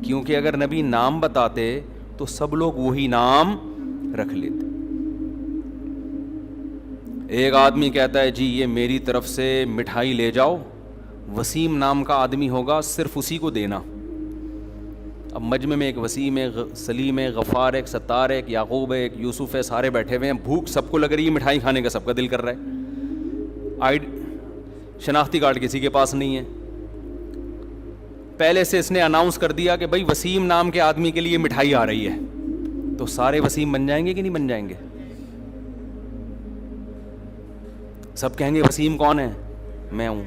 کیونکہ اگر نبی نام بتاتے تو سب لوگ وہی نام رکھ لیتے. ایک آدمی کہتا ہے جی یہ میری طرف سے مٹھائی لے جاؤ, وسیم نام کا آدمی ہوگا, صرف اسی کو دینا. اب مجمع میں ایک وسیم ہے, سلیم ہے, غفار ہے, ستار ہے, یعقوب ہے, یوسف ہے, سارے بیٹھے ہوئے ہیں, بھوک سب کو لگ رہی ہے, مٹھائی کھانے کا سب کا دل کر رہا ہے. شناختی کارڈ کسی کے پاس نہیں ہے. پہلے سے اس نے اناؤنس کر دیا کہ بھائی وسیم نام کے آدمی کے لیے مٹھائی آ رہی ہے, تو سارے وسیم بن جائیں گے کہ نہیں بن جائیں گے؟ سب کہیں گے وسیم کون ہے؟ میں ہوں.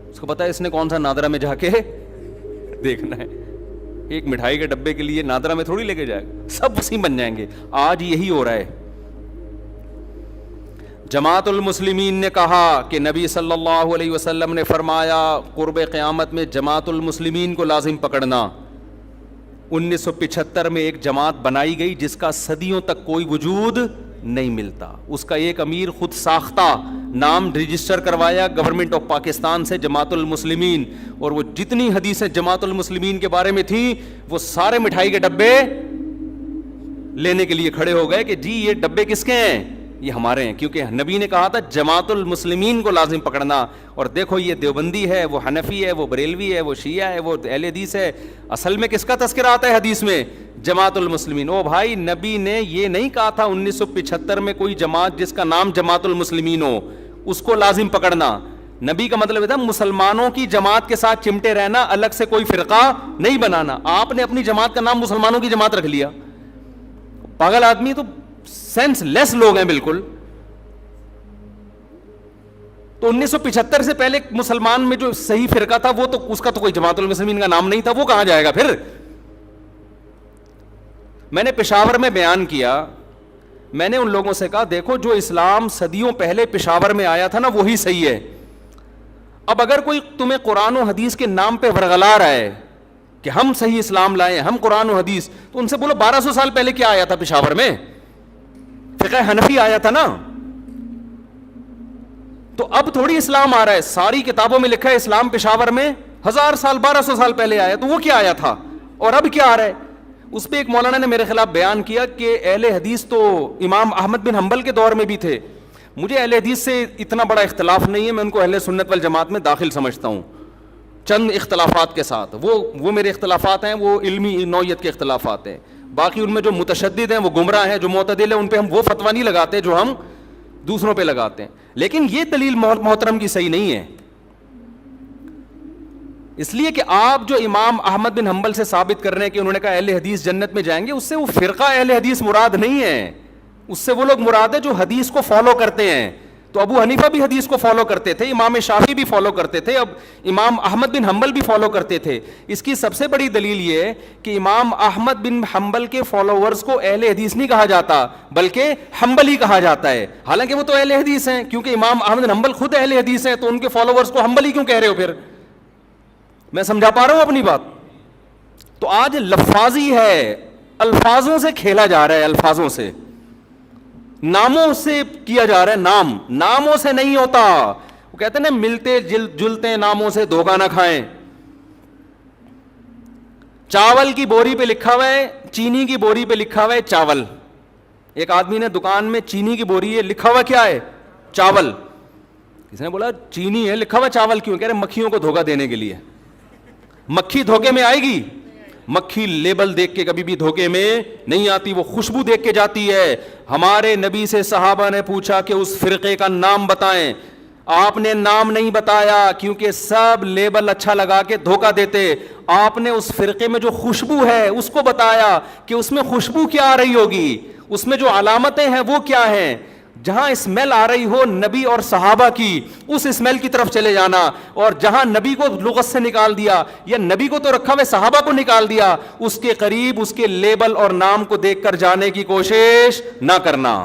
اس کو پتا ہے اس نے کون سا نادرا میں جا کے دیکھنا ہے, ایک مٹھائی کے ڈبے کے لیے نادرا میں تھوڑی لے کے جائے گا, سب وسیم بن جائیں گے. آج یہی ہو رہا ہے. جماعت المسلمین نے کہا کہ نبی صلی اللہ علیہ وسلم نے فرمایا قرب قیامت میں جماعت المسلمین کو لازم پکڑنا. 1975 میں ایک جماعت بنائی گئی جس کا صدیوں تک کوئی وجود نہیں ملتا. اس کا ایک امیر خود ساختہ نام رجسٹر کروایا گورنمنٹ آف پاکستان سے, جماعت المسلمین, اور وہ جتنی حدیثیں جماعت المسلمین کے بارے میں تھیں وہ سارے مٹھائی کے ڈبے لینے کے لیے کھڑے ہو گئے کہ جی یہ ڈبے کس کے ہیں؟ یہ ہمارے ہیں, کیونکہ نبی نے کہا تھا جماعت المسلمین کو لازم پکڑنا. اور دیکھو یہ دیوبندی ہے, وہ حنفی ہے, وہ بریلوی ہے, وہ شیعہ ہے, وہ اہل حدیث ہے, اصل میں کس کا تذکرہ آتا ہے حدیث میں؟ جماعت المسلمین. او بھائی نبی نے یہ نہیں کہا تھا 1975 میں کوئی جماعت جس کا نام جماعت المسلمین ہو اس کو لازم پکڑنا. نبی کا مطلب تھا مسلمانوں کی جماعت کے ساتھ چمٹے رہنا, الگ سے کوئی فرقہ نہیں بنانا. آپ نے اپنی جماعت کا نام مسلمانوں کی جماعت رکھ لیا. پاگل آدمی تو سینس لیس لوگ ہیں بالکل. تو 1975 سے پہلے مسلمان میں جو صحیح فرقہ تھا وہ تو اس کا تو کوئی جماعت المسلمین کا نام نہیں تھا, وہ کہاں جائے گا پھر؟ میں نے پشاور میں بیان کیا, میں نے ان لوگوں سے کہا دیکھو جو اسلام صدیوں پہلے پشاور میں آیا تھا نا وہی صحیح ہے. اب اگر کوئی تمہیں قرآن و حدیث کے نام پہ ورغلا رہا ہے کہ ہم صحیح اسلام لائے, ہم قرآن و حدیث, تو ان سے بولو 1200 سال پہلے کیا آیا تھا پشاور میں؟ فقہ حنفی آیا تھا نا. تو اب تھوڑی اسلام آ رہا ہے, ساری کتابوں میں لکھا ہے اسلام پشاور میں 1000 سال 1200 سال پہلے آیا, تو وہ کیا آیا تھا اور اب کیا آ رہا ہے؟ اس پہ ایک مولانا نے میرے خلاف بیان کیا کہ اہل حدیث تو امام احمد بن حنبل کے دور میں بھی تھے. مجھے اہل حدیث سے اتنا بڑا اختلاف نہیں ہے, میں ان کو اہل سنت والجماعت میں داخل سمجھتا ہوں چند اختلافات کے ساتھ. وہ میرے اختلافات ہیں, وہ علمی نوعیت کے اختلافات ہیں. باقی ان میں جو متشدد ہیں وہ گمراہ ہیں, جو معتدل ہیں ان پہ ہم وہ فتویٰ نہیں لگاتے جو ہم دوسروں پہ لگاتے ہیں. لیکن یہ دلیل محترم کی صحیح نہیں ہے, اس لیے کہ آپ جو امام احمد بن حنبل سے ثابت کر رہے ہیں کہ انہوں نے کہا اہل حدیث جنت میں جائیں گے, اس سے وہ فرقہ اہل حدیث مراد نہیں ہے, اس سے وہ لوگ مراد ہے جو حدیث کو فالو کرتے ہیں. تو ابو حنیفہ بھی حدیث کو فالو کرتے تھے, امام شافعی بھی فالو کرتے تھے, اب امام احمد بن حنبل بھی فالو کرتے تھے. اس کی سب سے بڑی دلیل یہ ہے کہ امام احمد بن حنبل کے فالوورز کو اہل حدیث نہیں کہا جاتا بلکہ حنبلی کہا جاتا ہے, حالانکہ وہ تو اہل حدیث ہیں, کیونکہ امام احمد بن حنبل خود اہل حدیث ہیں, تو ان کے فالوورز کو حنبلی کیوں کہہ رہے ہو پھر؟ میں سمجھا پا رہا ہوں اپنی بات؟ تو آج لفاظی ہے, الفاظوں سے کھیلا جا رہا ہے, الفاظوں سے, ناموں سے کیا جا رہا ہے. ناموں سے نہیں ہوتا. وہ کہتے ہیں نا ملتے جلتے ناموں سے دھوکہ نہ کھائیں. چاول کی بوری پہ لکھا ہوا ہے, چینی کی بوری پہ لکھا ہوا ہے چاول. ایک آدمی نے دکان میں چینی کی بوری ہے, لکھا ہوا کیا ہے؟ چاول. کسی نے بولا چینی ہے لکھا ہوا چاول کیوں؟ کہہ رہے مکھیوں کو دھوکہ دینے کے لیے. مکھی دھوکے میں آئے گی؟ مکھی لیبل دیکھ کے کبھی بھی دھوکے میں نہیں آتی, وہ خوشبو دیکھ کے جاتی ہے. ہمارے نبی سے صحابہ نے پوچھا کہ اس فرقے کا نام بتائیں. آپ نے نام نہیں بتایا کیونکہ سب لیبل اچھا لگا کے دھوکہ دیتے. آپ نے اس فرقے میں جو خوشبو ہے اس کو بتایا کہ اس میں خوشبو کیا آ رہی ہوگی, اس میں جو علامتیں ہیں وہ کیا ہیں. جہاں اسمیل آ رہی ہو نبی اور صحابہ کی, اس اسمیل کی طرف چلے جانا, اور جہاں نبی کو لغت سے نکال دیا یا نبی کو تو رکھا ہوئے صحابہ کو نکال دیا, اس کے قریب اس کے لیبل اور نام کو دیکھ کر جانے کی کوشش نہ کرنا.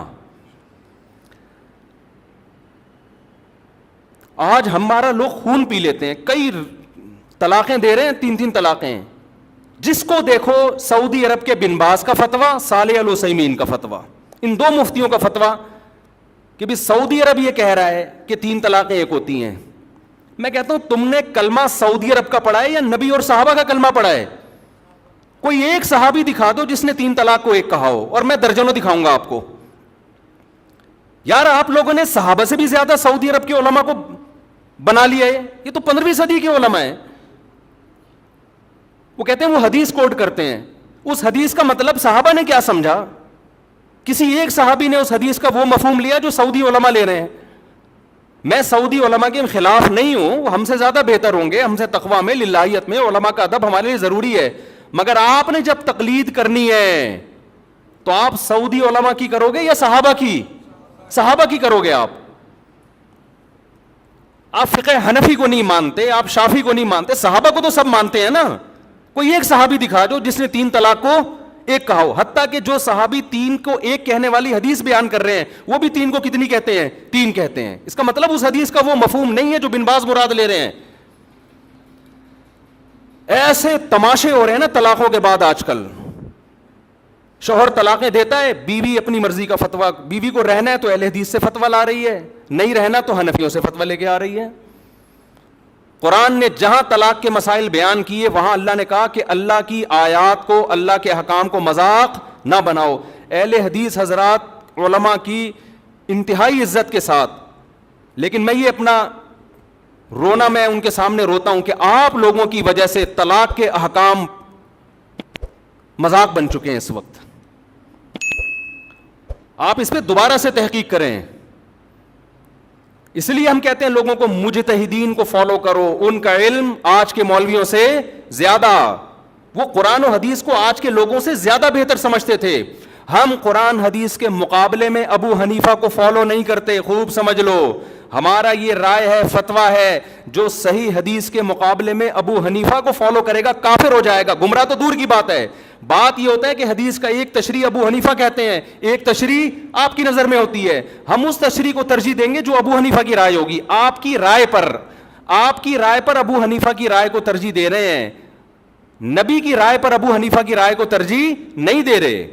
آج ہمارا لوگ خون پی لیتے ہیں, کئی طلاقیں دے رہے ہیں, 3 طلاقیں. جس کو دیکھو سعودی عرب کے بن باز کا فتویٰ, صالح العثیمین کا فتویٰ, ان 2 مفتیوں کا فتویٰ کہ بھی سعودی عرب یہ کہہ رہا ہے کہ 3 طلاقیں ایک ہوتی ہیں. میں کہتا ہوں تم نے کلمہ سعودی عرب کا پڑھا ہے یا نبی اور صحابہ کا کلمہ پڑھا ہے؟ کوئی ایک صحابی دکھا دو جس نے 3 طلاق کو ایک کہا ہو, اور میں درجنوں دکھاؤں گا آپ کو. یار آپ لوگوں نے صحابہ سے بھی زیادہ سعودی عرب کے علماء کو بنا لیا ہے. یہ تو 15ویں صدی کے علماء ہیں. وہ کہتے ہیں وہ حدیث کوٹ کرتے ہیں, اس حدیث کا مطلب صحابہ نے کیا سمجھا؟ کسی ایک صحابی نے اس حدیث کا وہ مفہوم لیا جو سعودی علماء لے رہے ہیں. میں سعودی علماء کے خلاف نہیں ہوں, وہ ہم سے زیادہ بہتر ہوں گے, ہم سے تقویٰ میں, للہیت میں, علماء کا ادب ہمارے لیے ضروری ہے. مگر آپ نے جب تقلید کرنی ہے تو آپ سعودی علماء کی کرو گے یا صحابہ کی؟ صحابہ کی کرو گے. آپ فقہ حنفی کو نہیں مانتے, آپ شافعی کو نہیں مانتے, صحابہ کو تو سب مانتے ہیں نا. کوئی ایک صحابی دکھا دو جس نے 3 طلاق کو ایک کہا ہو. حتیٰ کہ جو صحابی 3 کو ایک کہنے والی حدیث بیان کر رہے ہیں وہ بھی 3 کو کتنی کہتے ہیں؟ 3 کہتے ہیں. اس کا مطلب اس حدیث کا وہ مفہوم نہیں ہے جو بن باز مراد لے رہے ہیں. ایسے تماشے ہو رہے ہیں نا طلاقوں کے بعد آج کل. شوہر طلاقیں دیتا ہے, بیوی اپنی مرضی کا فتویٰ, بیوی کو رہنا ہے تو اہل حدیث سے فتویٰ لا رہی ہے, نہیں رہنا تو حنفیوں سے فتویٰ لے کے آ رہی ہے. قرآن نے جہاں طلاق کے مسائل بیان کیے وہاں اللہ نے کہا کہ اللہ کی آیات کو, اللہ کے احکام کو مذاق نہ بناؤ. اہل حدیث حضرات علماء کی انتہائی عزت کے ساتھ, لیکن میں یہ اپنا رونا میں ان کے سامنے روتا ہوں کہ آپ لوگوں کی وجہ سے طلاق کے احکام مذاق بن چکے ہیں اس وقت. آپ اس پہ دوبارہ سے تحقیق کریں. اس لیے ہم کہتے ہیں لوگوں کو مجتہدین کو فالو کرو, ان کا علم آج کے مولویوں سے زیادہ, وہ قرآن و حدیث کو آج کے لوگوں سے زیادہ بہتر سمجھتے تھے. ہم قرآن حدیث کے مقابلے میں ابو حنیفہ کو فالو نہیں کرتے, خوب سمجھ لو. ہمارا یہ رائے ہے, فتویٰ ہے, جو صحیح حدیث کے مقابلے میں ابو حنیفہ کو فالو کرے گا کافر ہو جائے گا. گمراہ تو دور کی بات ہے. بات یہ ہوتا ہے کہ حدیث کا ایک تشریح ابو حنیفہ کہتے ہیں, ایک تشریح آپ کی نظر میں ہوتی ہے. ہم اس تشریح کو ترجیح دیں گے جو ابو حنیفہ کی رائے ہوگی. آپ کی رائے پر ابو حنیفہ کی رائے کو ترجیح دے رہے ہیں, نبی کی رائے پر ابو حنیفہ کی رائے کو ترجیح نہیں دے رہے.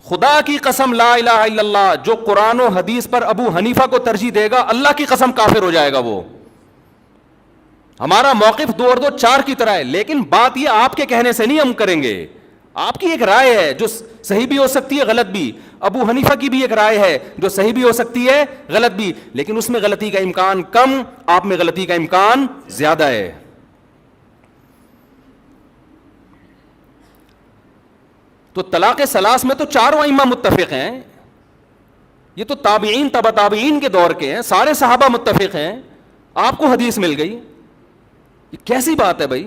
خدا کی قسم لا الہ الا اللہ, جو قرآن و حدیث پر ابو حنیفہ کو ترجیح دے گا اللہ کی قسم کافر ہو جائے گا وہ. ہمارا موقف 2 اور 2 4 کی طرح ہے, لیکن بات یہ آپ کے کہنے سے نہیں ہم کریں گے. آپ کی ایک رائے ہے جو صحیح بھی ہو سکتی ہے غلط بھی, ابو حنیفہ کی بھی ایک رائے ہے جو صحیح بھی ہو سکتی ہے غلط بھی, لیکن اس میں غلطی کا امکان کم, آپ میں غلطی کا امکان زیادہ ہے. تو طلاق ثلاث میں تو 4 ائمہ متفق ہیں, یہ تو تابعین تبع تابعین کے دور کے ہیں, سارے صحابہ متفق ہیں. آپ کو حدیث مل گئی, یہ کیسی بات ہے بھائی؟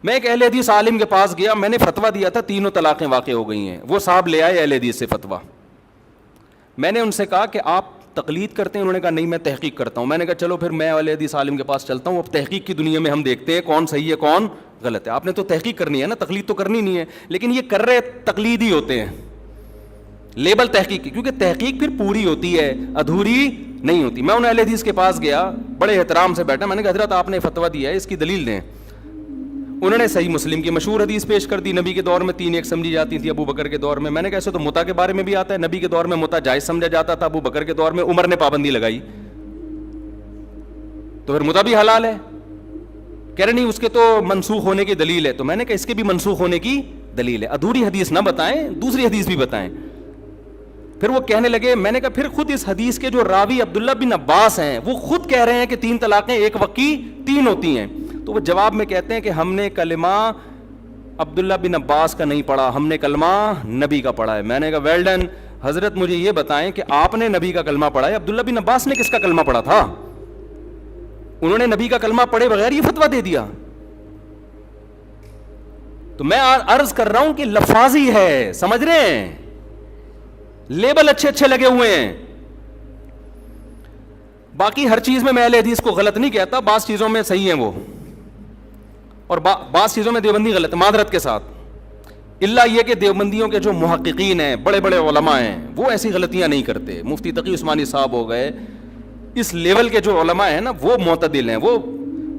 میں ایک اہل حدیث عالم کے پاس گیا, میں نے فتویٰ دیا تھا 3 طلاقیں واقع ہو گئی ہیں. وہ صاحب لے آئے اہل حدیث سے فتویٰ. میں نے ان سے کہا کہ آپ تقلید کرتے ہیں؟ انہوں نے کہا نہیں میں تحقیق کرتا ہوں. میں نے کہا چلو پھر میں اہل حدیث عالم کے پاس چلتا ہوں, اب تحقیق کی دنیا میں ہم دیکھتے ہیں کون صحیح ہے کون غلط ہے. آپ نے تو تحقیق کرنی ہے نا, تقلید تو کرنی نہیں ہے. لیکن یہ کر رہے تقلید ہی ہوتے ہیں, لیبل تحقیق کی, کیونکہ تحقیق پھر پوری ہوتی ہے, ادھوری نہیں ہوتی. میں ان اہل حدیث کے پاس گیا, بڑے احترام سے بیٹھا, میں نے کہا حضرت آپ نے فتویٰ دیا ہے, اس کی دلیل دیں. انہوں نے صحیح مسلم کی مشہور حدیث پیش کر دی, نبی کے دور میں 3 ایک سمجھی جاتی تھی, ابو بکر کے دور میں. میں نے کہا ایسے تو متا کے بارے میں بھی آتا ہے, نبی کے دور میں متا جائز سمجھا جاتا تھا, ابو بکر کے دور میں عمر نے پابندی لگائی, تو پھر متا بھی حلال ہے. کہہ رہے نہیں اس کے تو منسوخ ہونے کی دلیل ہے. تو میں نے کہا اس کے بھی منسوخ ہونے کی دلیل ہے, ادھوری حدیث نہ بتائیں, دوسری حدیث بھی بتائیں. پھر وہ کہنے لگے, میں نے کہا پھر خود اس حدیث کے جو راوی عبداللہ بن عباس ہیں وہ خود کہہ رہے ہیں کہ 3 طلاقیں ایک وقت کی 3 ہوتی ہیں. تو وہ جواب میں کہتے ہیں کہ ہم نے کلمہ عبداللہ بن عباس کا نہیں پڑھا, ہم نے کلمہ نبی کا پڑھا ہے. میں نے کہا ویل ڈن, حضرت مجھے یہ بتائیں کہ آپ نے نبی کا کلمہ پڑھا ہے؟ عبداللہ بن عباس نے کس کا کلمہ پڑھا تھا؟ انہوں نے نبی کا کلمہ پڑھے بغیر یہ فتویٰ دے دیا. تو میں عرض کر رہا ہوں کہ لفاظی ہے, سمجھ رہے ہیں, لیبل اچھے اچھے لگے ہوئے ہیں. باقی ہر چیز میں اہل حدیث کو غلط نہیں کہتا, بعض چیزوں میں صحیح ہیں وہ, اور بعض چیزوں میں دیوبندی غلط, معذرت کے ساتھ. اللہ یہ کہ دیوبندیوں کے جو محققین ہیں, بڑے بڑے علماء ہیں, وہ ایسی غلطیاں نہیں کرتے. مفتی تقی عثمانی صاحب ہو گئے, اس لیول کے جو علماء ہیں نا, وہ معتدل ہیں. وہ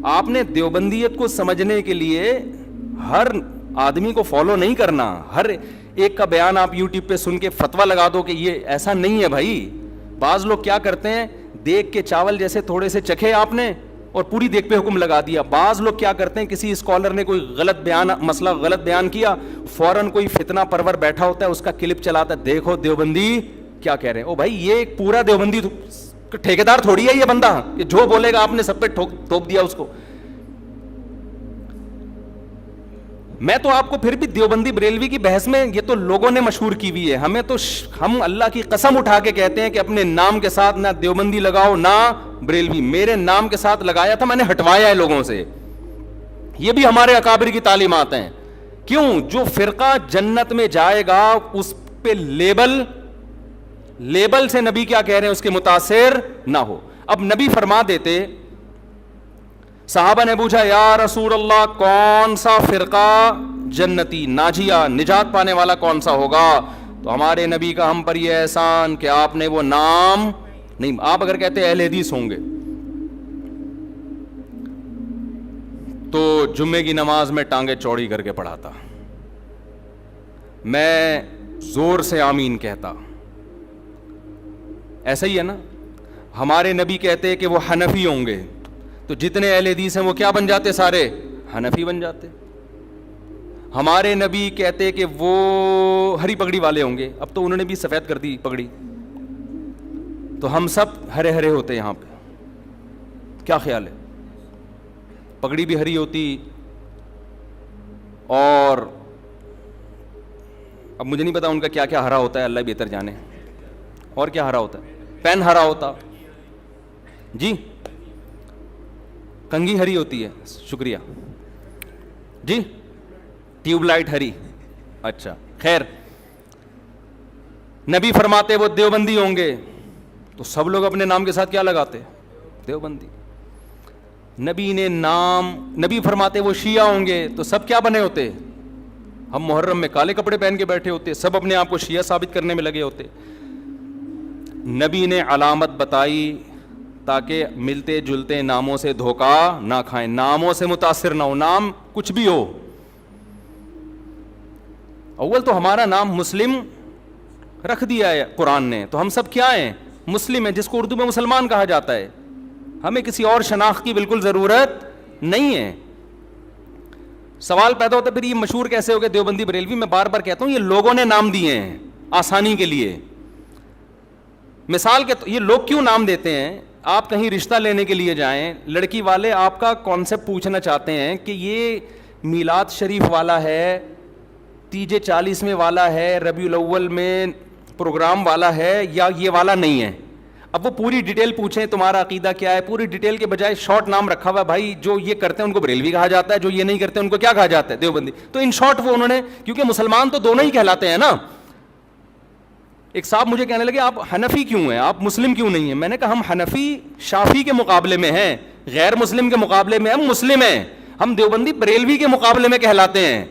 آپ نے دیوبندیت کو سمجھنے کے لیے ہر آدمی کو فالو نہیں کرنا, ہر ایک کا بیان آپ یوٹیوب پہ سن کے فتویٰ لگا دو کہ یہ ایسا نہیں ہے بھائی. بعض لوگ کیا کرتے ہیں, دیکھ کے چاول جیسے تھوڑے سے چکھے آپ نے اور پوری دیکھ پہ حکم لگا دیا. بعض لوگ کیا کرتے ہیں, کسی اسکالر نے کوئی مسئلہ غلط بیان کیا, فوراً کوئی فتنہ پرور بیٹھا ہوتا ہے, اس کا کلپ چلاتا ہے, دیکھو دیوبندی کیا کہہ رہے ہیں. او بھائی, یہ ایک پورا دیوبندی ٹھیکیدار تھوڑی ہے یہ بندہ کہ جو بولے گا آپ نے سب پہ ٹھوک دیا اس کو. میں تو آپ کو پھر بھی دیوبندی بریلوی کی بحث میں, یہ تو لوگوں نے مشہور کی ہوئی ہے, ہمیں تو ہم اللہ کی قسم اٹھا کے کہتے ہیں کہ اپنے نام کے ساتھ نہ دیوبندی لگاؤ نہ بریلوی. میرے نام کے ساتھ لگایا تھا, میں نے ہٹوایا ہے لوگوں سے. یہ بھی ہمارے اکابر کی تعلیمات ہیں. کیوں؟ جو فرقہ جنت میں جائے گا اس پہ لیبل سے نبی کیا کہہ رہے ہیں اس کے متاثر نہ ہو. اب نبی فرما دیتے, صحابہ نے پوچھا یا رسول اللہ کون سا فرقہ جنتی ناجیہ نجات پانے والا کون سا ہوگا؟ تو ہمارے نبی کا ہم پر یہ احسان کہ آپ نے وہ نام نہیں. آپ اگر کہتے اہل حدیث ہوں گے تو جمعے کی نماز میں ٹانگیں چوڑی کر کے پڑھاتا, میں زور سے آمین کہتا. ایسا ہی ہے نا. ہمارے نبی کہتے کہ وہ حنفی ہوں گے تو جتنے اہل حدیث ہیں وہ کیا بن جاتے, سارے حنفی بن جاتے. ہمارے نبی کہتے کہ وہ ہری پگڑی والے ہوں گے, اب تو انہوں نے بھی سفید کر دی پگڑی, تو ہم سب ہرے ہرے ہوتے یہاں پہ. کیا خیال ہے؟ پگڑی بھی ہری ہوتی, اور اب مجھے نہیں پتا ان کا کیا کیا ہرا ہوتا ہے, اللہ بہتر جانے. اور کیا ہرا ہوتا ہے؟ پین ہرا ہوتا جی, کنگھی ہری ہوتی ہے, شکریہ جی, ٹیوب لائٹ ہری. اچھا خیر, نبی فرماتے وہ دیوبندی ہوں گے تو سب لوگ اپنے نام کے ساتھ کیا لگاتے؟ دیوبندی. نبی فرماتے وہ شیعہ ہوں گے تو سب کیا بنے ہوتے؟ ہم محرم میں کالے کپڑے پہن کے بیٹھے ہوتے, سب اپنے آپ کو شیعہ ثابت کرنے میں لگے ہوتے. نبی نے علامت بتائی تاکہ ملتے جلتے ناموں سے دھوکہ نہ کھائیں, ناموں سے متاثر نہ ہو, نام کچھ بھی ہو. اول تو ہمارا نام مسلم رکھ دیا ہے قرآن نے, تو ہم سب کیا ہیں؟ مسلم ہیں, جس کو اردو میں مسلمان کہا جاتا ہے. ہمیں کسی اور شناخت کی بالکل ضرورت نہیں ہے. سوال پیدا ہوتا ہے پھر یہ مشہور کیسے ہو گئے دیوبندی بریلوی؟ میں بار بار کہتا ہوں یہ لوگوں نے نام دیے ہیں آسانی کے لیے. مثال کے یہ لوگ کیوں نام دیتے ہیں؟ آپ کہیں رشتہ لینے کے لیے جائیں, لڑکی والے آپ کا کانسیپٹ پوچھنا چاہتے ہیں کہ یہ میلاد شریف والا ہے, تیجے 40ویں والا ہے, ربیع الاول میں پروگرام والا ہے, یا یہ والا نہیں ہے. اب وہ پوری ڈیٹیل پوچھیں تمہارا عقیدہ کیا ہے, پوری ڈیٹیل کے بجائے شارٹ نام رکھا ہوا, بھائی جو یہ کرتے ہیں ان کو بریلوی کہا جاتا ہے, جو یہ نہیں کرتے ان کو کیا کہا جاتا ہے؟ دیوبندی. تو ان شارٹ وہ انہوں نے, کیونکہ مسلمان تو دونوں ہی کہلاتے ہیں نا. ایک صاحب مجھے کہنے لگے آپ حنفی کیوں ہیں, آپ مسلم کیوں نہیں ہیں؟ میں نے کہا ہم حنفی شافی کے مقابلے میں ہیں, غیر مسلم کے مقابلے میں ہم مسلم ہیں. ہم دیوبندی بریلوی کے مقابلے میں کہلاتے ہیں,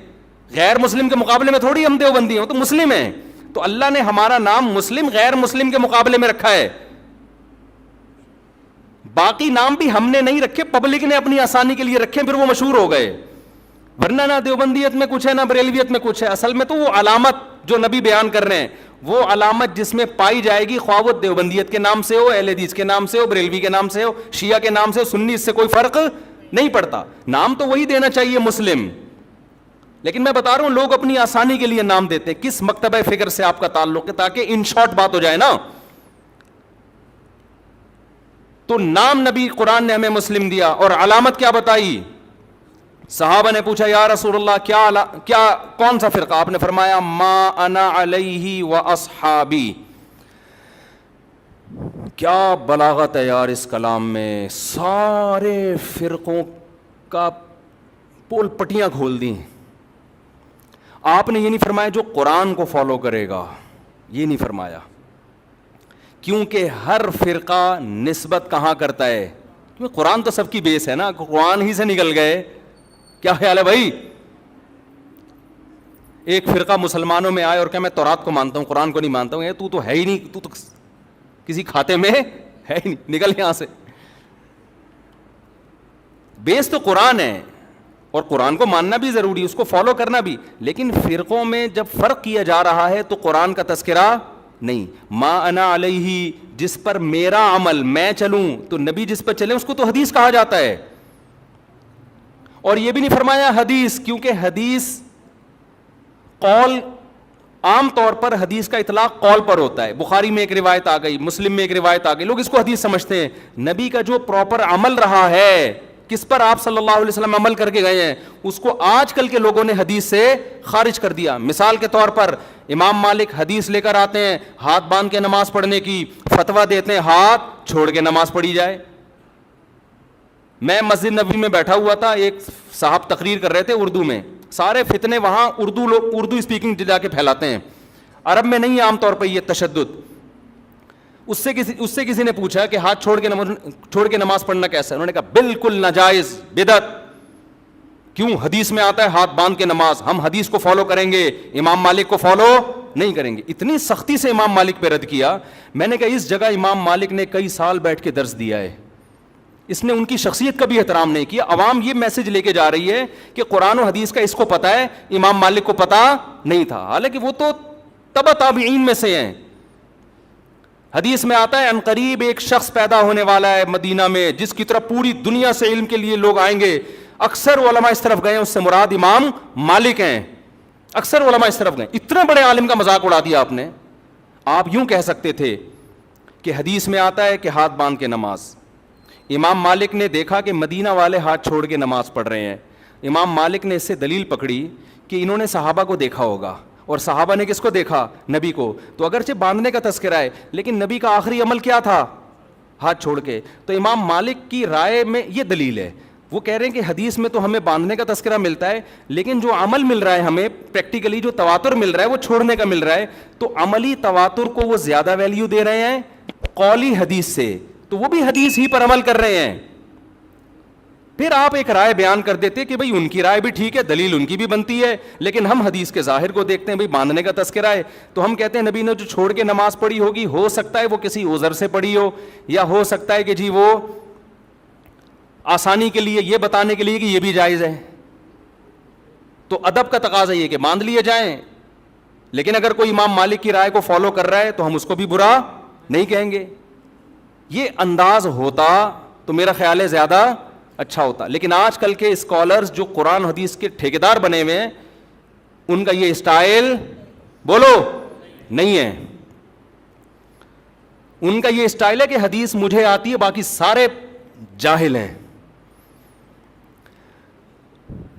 غیر مسلم کے مقابلے میں تھوڑی ہم دیوبندی ہیں, تو مسلم ہیں. تو اللہ نے ہمارا نام مسلم غیر مسلم کے مقابلے میں رکھا ہے. باقی نام بھی ہم نے نہیں رکھے, پبلک نے اپنی آسانی کے لیے رکھے, پھر وہ مشہور ہو گئے. ورنہ نہ دیوبندیت میں کچھ ہے نہ بریلویت میں کچھ ہے. اصل میں تو وہ علامت جو نبی بیان کر رہے ہیں, وہ علامت جس میں پائی جائے گی, خواہ وہ دیوبندیت کے نام سے ہو, اہل حدیث کے نام سے ہو, بریلوی کے نام سے ہو, شیعہ کے نام سے ہو, سنی, اس سے کوئی فرق نہیں پڑتا. نام تو وہی دینا چاہیے مسلم. لیکن میں بتا رہا ہوں لوگ اپنی آسانی کے لیے نام دیتے ہیں. کس مکتبہ فکر سے آپ کا تعلق ہے, تاکہ ان شارٹ بات ہو جائے نا. تو نام نبی قرآن نے ہمیں مسلم دیا, اور علامت کیا بتائی؟ صحابہ نے پوچھا یا رسول اللہ کیا کون سا فرقہ؟ آپ نے فرمایا ما انا علیہ و اصحابی. کیا بلاغت ہے یار اس کلام میں، سارے فرقوں کا پول پٹیاں کھول دیں. آپ نے یہ نہیں فرمایا جو قرآن کو فالو کرے گا، یہ نہیں فرمایا، کیونکہ ہر فرقہ نسبت کہاں کرتا ہے؟ کیونکہ قرآن تو سب کی بیس ہے نا، قرآن ہی سے نکل گئے. کیا خیال ہے بھائی؟ ایک فرقہ مسلمانوں میں آئے اور کہ میں تورات کو مانتا ہوں قرآن کو نہیں مانتا ہوں، تو ہے ہی نہیں، تو کسی کھاتے میں ہے ہی نہیں، نکل یہاں سے. بیس تو قرآن ہے اور قرآن کو ماننا بھی ضروری، اس کو فالو کرنا بھی، لیکن فرقوں میں جب فرق کیا جا رہا ہے تو قرآن کا تذکرہ نہیں. ما انا علیہ، جس پر میرا عمل، میں چلوں، تو نبی جس پر چلے اس کو تو حدیث کہا جاتا ہے. اور یہ بھی نہیں فرمایا حدیث، کیونکہ حدیث قول، عام طور پر حدیث کا اطلاق قول پر ہوتا ہے. بخاری میں ایک روایت آ گئی، مسلم میں ایک روایت آ گئی، لوگ اس کو حدیث سمجھتے ہیں. نبی کا جو پراپر عمل رہا ہے، کس پر آپ صلی اللہ علیہ وسلم عمل کر کے گئے ہیں، اس کو آج کل کے لوگوں نے حدیث سے خارج کر دیا. مثال کے طور پر امام مالک حدیث لے کر آتے ہیں ہاتھ باندھ کے نماز پڑھنے کی، فتویٰ دیتے ہیں ہاتھ چھوڑ کے نماز پڑھی جائے. میں مسجد نبوی میں بیٹھا ہوا تھا، ایک صاحب تقریر کر رہے تھے اردو میں، سارے فتنے وہاں اردو اسپیکنگ جا کے پھیلاتے ہیں، عرب میں نہیں عام طور پہ یہ تشدد. اس سے کسی نے پوچھا کہ ہاتھ چھوڑ کے نماز پڑھنا کیسا ہے؟ انہوں نے کہا بالکل ناجائز، بدعت. کیوں؟ حدیث میں آتا ہے ہاتھ باندھ کے نماز، ہم حدیث کو فالو کریں گے، امام مالک کو فالو نہیں کریں گے. اتنی سختی سے امام مالک پہ رد کیا. میں نے کہا اس جگہ امام مالک نے کئی سال بیٹھ کے درس دیا ہے، اس نے ان کی شخصیت کا بھی احترام نہیں کیا. عوام یہ میسج لے کے جا رہی ہے کہ قرآن و حدیث کا اس کو پتہ ہے، امام مالک کو پتہ نہیں تھا، حالانکہ وہ تو تبع تابعین میں سے ہیں. حدیث میں آتا ہے ان قریب ایک شخص پیدا ہونے والا ہے مدینہ میں جس کی طرف پوری دنیا سے علم کے لیے لوگ آئیں گے. اکثر علماء اس طرف گئے، اس سے مراد امام مالک ہیں. اکثر علماء اس طرف گئے. اتنے بڑے عالم کا مذاق اڑا دیا آپ نے. آپ یوں کہہ سکتے تھے کہ حدیث میں آتا ہے کہ ہاتھ باندھ کے نماز. امام مالک نے دیکھا کہ مدینہ والے ہاتھ چھوڑ کے نماز پڑھ رہے ہیں. امام مالک نے اس سے دلیل پکڑی کہ انہوں نے صحابہ کو دیکھا ہوگا، اور صحابہ نے کس کو دیکھا؟ نبی کو. تو اگرچہ باندھنے کا تذکرہ ہے لیکن نبی کا آخری عمل کیا تھا؟ ہاتھ چھوڑ کے. تو امام مالک کی رائے میں یہ دلیل ہے. وہ کہہ رہے ہیں کہ حدیث میں تو ہمیں باندھنے کا تذکرہ ملتا ہے، لیکن جو عمل مل رہا ہے ہمیں پریکٹیکلی، جو تواتر مل رہا ہے وہ چھوڑنے کا مل رہا ہے. تو عملی تواتر کو وہ زیادہ ویلیو دے رہے ہیں قولی حدیث سے، تو وہ بھی حدیث ہی پر عمل کر رہے ہیں. پھر آپ ایک رائے بیان کر دیتے کہ بھئی ان کی رائے بھی ٹھیک ہے، دلیل ان کی بھی بنتی ہے، لیکن ہم حدیث کے ظاہر کو دیکھتے ہیں، بھئی باندھنے کا تذکرہ ہے تو ہم کہتے ہیں نبی نے جو چھوڑ کے نماز پڑھی ہوگی، ہو سکتا ہے وہ کسی عذر سے پڑھی ہو، یا ہو سکتا ہے کہ جی وہ آسانی کے لیے، یہ بتانے کے لیے کہ یہ بھی جائز ہے. تو ادب کا تقاضا یہ کہ باندھ لیے جائیں. لیکن اگر کوئی امام مالک کی رائے کو فالو کر رہا ہے تو ہم اس کو بھی برا نہیں کہیں گے. یہ انداز ہوتا تو میرا خیال ہے زیادہ اچھا ہوتا. لیکن آج کل کے اسکالرز جو قرآن حدیث کے ٹھیکیدار بنے ہوئے ہیں، ان کا یہ اسٹائل بولو نہیں ہے. ان کا یہ اسٹائل ہے کہ حدیث مجھے آتی ہے، باقی سارے جاہل ہیں.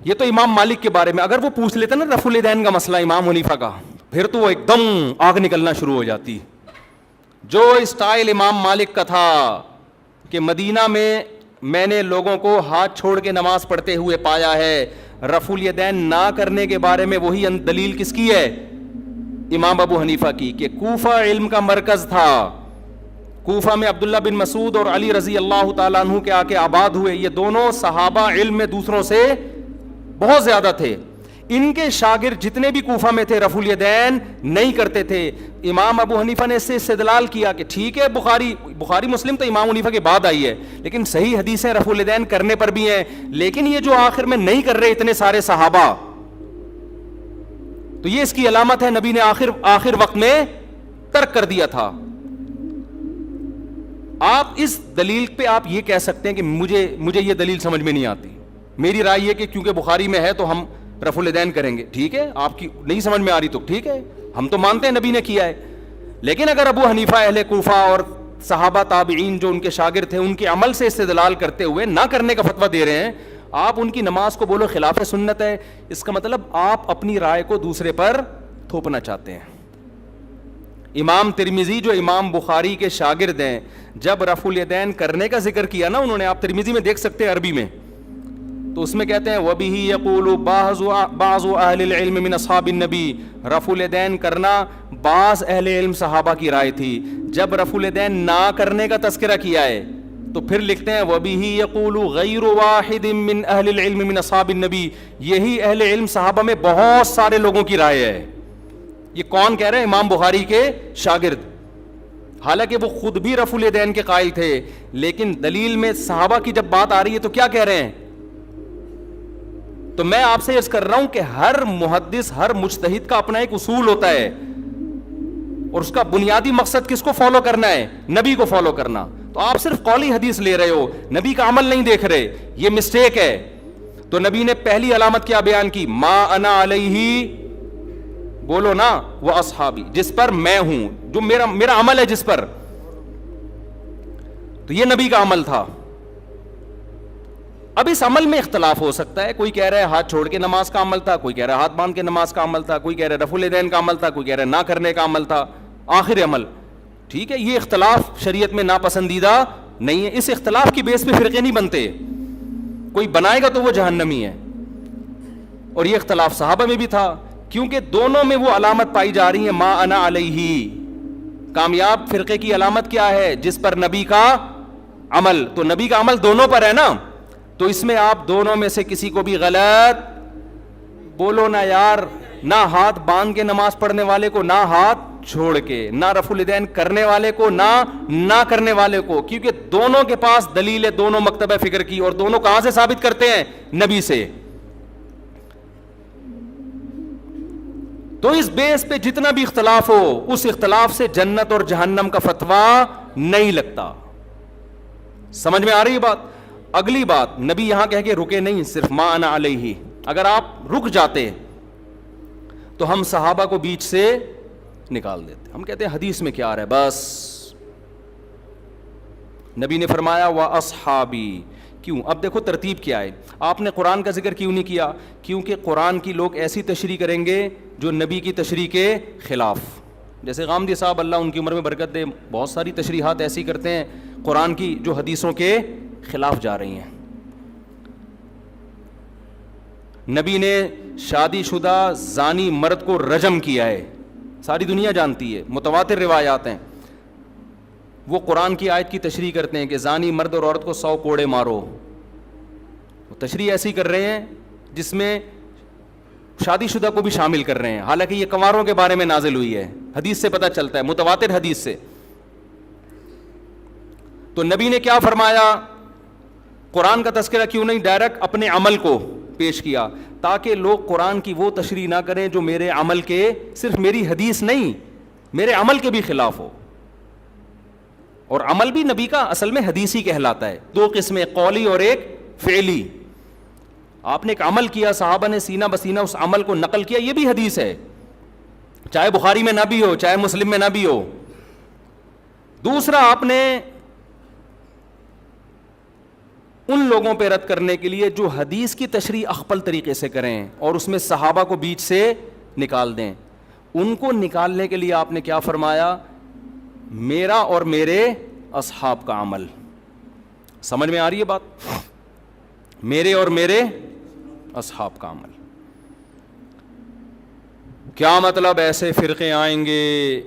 یہ تو امام مالک کے بارے میں. اگر وہ پوچھ لیتے نا رفع الیدین کا مسئلہ امام حنیفہ کا، پھر تو وہ ایک دم آگ نکلنا شروع ہو جاتی. جو اسٹائل امام مالک کا تھا کہ مدینہ میں نے لوگوں کو ہاتھ چھوڑ کے نماز پڑھتے ہوئے پایا ہے، رفع الیدین نہ کرنے کے بارے میں وہی دلیل کس کی ہے؟ امام ابو حنیفہ کی، کہ کوفہ علم کا مرکز تھا. کوفہ میں عبداللہ بن مسعود اور علی رضی اللہ تعالیٰ عنہ کے آ کے آباد ہوئے. یہ دونوں صحابہ علم میں دوسروں سے بہت زیادہ تھے. ان کے شاگرد جتنے بھی کوفہ میں تھے رفع الیدین نہیں کرتے تھے. امام ابو حنیفہ نے اس سے استدلال کیا کہ ٹھیک ہے بخاری مسلم تو امام حنیفہ کے بعد آئی ہے، لیکن صحیح حدیثیں رفع الیدین کرنے پر بھی ہیں. لیکن یہ جو آخر میں نہیں کر رہے اتنے سارے صحابہ، تو یہ اس کی علامت ہے نبی نے آخر وقت میں ترک کر دیا تھا. آپ اس دلیل پہ آپ یہ کہہ سکتے ہیں کہ مجھے یہ دلیل سمجھ میں نہیں آتی. میری رائے یہ کہ کیونکہ بخاری میں ہے تو ہم رفع الیدین کریں گے. ٹھیک ہے، آپ کی نہیں سمجھ میں آ رہی تو ٹھیک ہے، ہم تو مانتے ہیں نبی نے کیا ہے. لیکن اگر ابو حنیفہ اہل کوفہ اور صحابہ تابعین جو ان کے شاگرد تھے ان کے عمل سے استدلال کرتے ہوئے نہ کرنے کا فتویٰ دے رہے ہیں، آپ ان کی نماز کو بولو خلاف سنت ہے، اس کا مطلب آپ اپنی رائے کو دوسرے پر تھوپنا چاہتے ہیں. امام ترمذی جو امام بخاری کے شاگرد ہیں، جب رفع الیدین کرنے کا ذکر کیا نا انہوں نے، آپ ترمذی میں دیکھ سکتے ہیں عربی میں، تو اس میں کہتے ہیں وَبِهِ يَقُولُ بَعْضُ أَهْلِ الْعِلْمِ مِنْ أَصْحَابِ النَّبِي، رفع الیدین کرنا بعض اہل علم صحابہ کی رائے تھی. جب رفع الیدین نہ کرنے کا تذکرہ کیا ہے تو پھر لکھتے ہیں وَبِهِ يَقُولُ غَيْرُ وَاحِدٍ مِّنْ أَهْلِ الْعِلْمِ مِنْ أَصْحَابِ النَّبِي، یہی اہل علم صحابہ میں بہت سارے لوگوں کی رائے ہے. یہ کون کہہ رہے ہیں؟ امام بخاری کے شاگرد. حالانکہ وہ خود بھی رفع الیدین کے قائل تھے، لیکن دلیل میں صحابہ کی جب بات آ رہی ہے تو کیا کہہ رہے ہیں؟ تو میں آپ سے عرض کر رہا ہوں کہ ہر محدث، ہر مجتہد کا اپنا ایک اصول ہوتا ہے، اور اس کا بنیادی مقصد کس کو فالو کرنا ہے؟ نبی کو فالو کرنا. تو آپ صرف قولی حدیث لے رہے ہو، نبی کا عمل نہیں دیکھ رہے، یہ مسٹیک ہے. تو نبی نے پہلی علامت کیا بیان کی؟ ما انا علیہ، بولو نا، وہ اصحابی، جس پر میں ہوں، جو میرا عمل ہے جس پر. تو یہ نبی کا عمل تھا. اب اس عمل میں اختلاف ہو سکتا ہے، کوئی کہہ رہا ہے ہاتھ چھوڑ کے نماز کا عمل تھا، کوئی کہہ رہا ہے ہاتھ باندھ کے نماز کا عمل تھا، کوئی کہہ رہا ہے رفع الیدین کا عمل تھا، کوئی کہہ رہا ہے نہ کرنے کا عمل تھا، آخر عمل. ٹھیک ہے، یہ اختلاف شریعت میں ناپسندیدہ نہیں ہے. اس اختلاف کی بیس پہ فرقے نہیں بنتے، کوئی بنائے گا تو وہ جہنمی ہے. اور یہ اختلاف صحابہ میں بھی تھا، کیونکہ دونوں میں وہ علامت پائی جا رہی ہے ما انا علیہ. کامیاب فرقے کی علامت کیا ہے؟ جس پر نبی کا عمل. تو نبی کا عمل دونوں پر ہے نا، تو اس میں آپ دونوں میں سے کسی کو بھی غلط بولو نا یار. نہ ہاتھ باندھ کے نماز پڑھنے والے کو، نہ ہاتھ چھوڑ کے، نہ رفع الیدین کرنے والے کو، نہ کرنے والے کو، کیونکہ دونوں کے پاس دلیل ہے، دونوں مکتبہ فکر کی، اور دونوں کہاں سے ثابت کرتے ہیں؟ نبی سے. تو اس بیس پہ جتنا بھی اختلاف ہو، اس اختلاف سے جنت اور جہنم کا فتویٰ نہیں لگتا. سمجھ میں آ رہی ہے بات؟ اگلی بات، نبی یہاں کہہ کے رکے نہیں صرف ما انا علیہ. اگر آپ رک جاتے تو ہم صحابہ کو بیچ سے نکال دیتے. ہم کہتے ہیں حدیث میں کیا آ رہا ہے، بس نبی نے فرمایا وَأَصْحَابِي. کیوں؟ اب دیکھو ترتیب کیا ہے. آپ نے قرآن کا ذکر کیوں نہیں کیا؟ کیونکہ قرآن کی لوگ ایسی تشریح کریں گے جو نبی کی تشریح کے خلاف. جیسے غامدی صاحب اللہ ان کی عمر میں برکت دے، بہت ساری تشریحات ایسی کرتے ہیں قرآن کی جو حدیثوں کے خلاف جا رہی ہیں. نبی نے شادی شدہ زانی مرد کو رجم کیا ہے، ساری دنیا جانتی ہے، متواتر روایات ہیں. وہ قرآن کی آیت کی تشریح کرتے ہیں کہ زانی مرد اور عورت کو 100 کوڑے مارو. وہ تشریح ایسی کر رہے ہیں جس میں شادی شدہ کو بھی شامل کر رہے ہیں، حالانکہ یہ کنواروں کے بارے میں نازل ہوئی ہے. حدیث سے پتہ چلتا ہے، متواتر حدیث سے. تو نبی نے کیا فرمایا؟ قرآن کا تذکرہ کیوں نہیں ڈائریکٹ اپنے عمل کو پیش کیا، تاکہ لوگ قرآن کی وہ تشریح نہ کریں جو میرے عمل کے، صرف میری حدیث نہیں، میرے عمل کے بھی خلاف ہو. اور عمل بھی نبی کا اصل میں حدیثی کہلاتا ہے. 2 قسمیں، قولی اور ایک فعلی. آپ نے ایک عمل کیا، صحابہ نے سینہ بسینہ اس عمل کو نقل کیا، یہ بھی حدیث ہے، چاہے بخاری میں نہ بھی ہو، چاہے مسلم میں نہ بھی ہو. دوسرا، آپ نے ان لوگوں پہ رد کرنے کے لیے جو حدیث کی تشریح اخپل طریقے سے کریں اور اس میں صحابہ کو بیچ سے نکال دیں، ان کو نکالنے کے لیے آپ نے کیا فرمایا؟ میرا اور میرے اصحاب کا عمل. سمجھ میں آ رہی ہے بات؟ میرے اور میرے اصحاب کا عمل. کیا مطلب؟ ایسے فرقے آئیں گے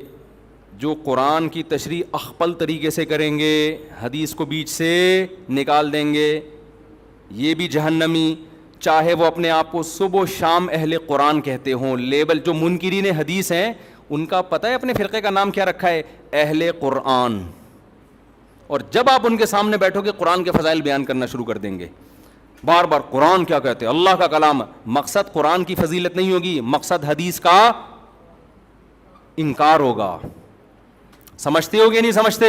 جو قرآن کی تشریح اخپل طریقے سے کریں گے، حدیث کو بیچ سے نکال دیں گے، یہ بھی جہنمی، چاہے وہ اپنے آپ کو صبح و شام اہل قرآن کہتے ہوں. لیبل جو منکرین حدیث ہیں ان کا پتہ ہے اپنے فرقے کا نام کیا رکھا ہے؟ اہل قرآن. اور جب آپ ان کے سامنے بیٹھو گے قرآن کے فضائل بیان کرنا شروع کر دیں گے، بار بار قرآن کیا کہتے ہیں، اللہ کا کلام. مقصد قرآن کی فضیلت نہیں ہوگی، مقصد حدیث کا انکار ہوگا. سمجھتے ہو گے نہیں سمجھتے؟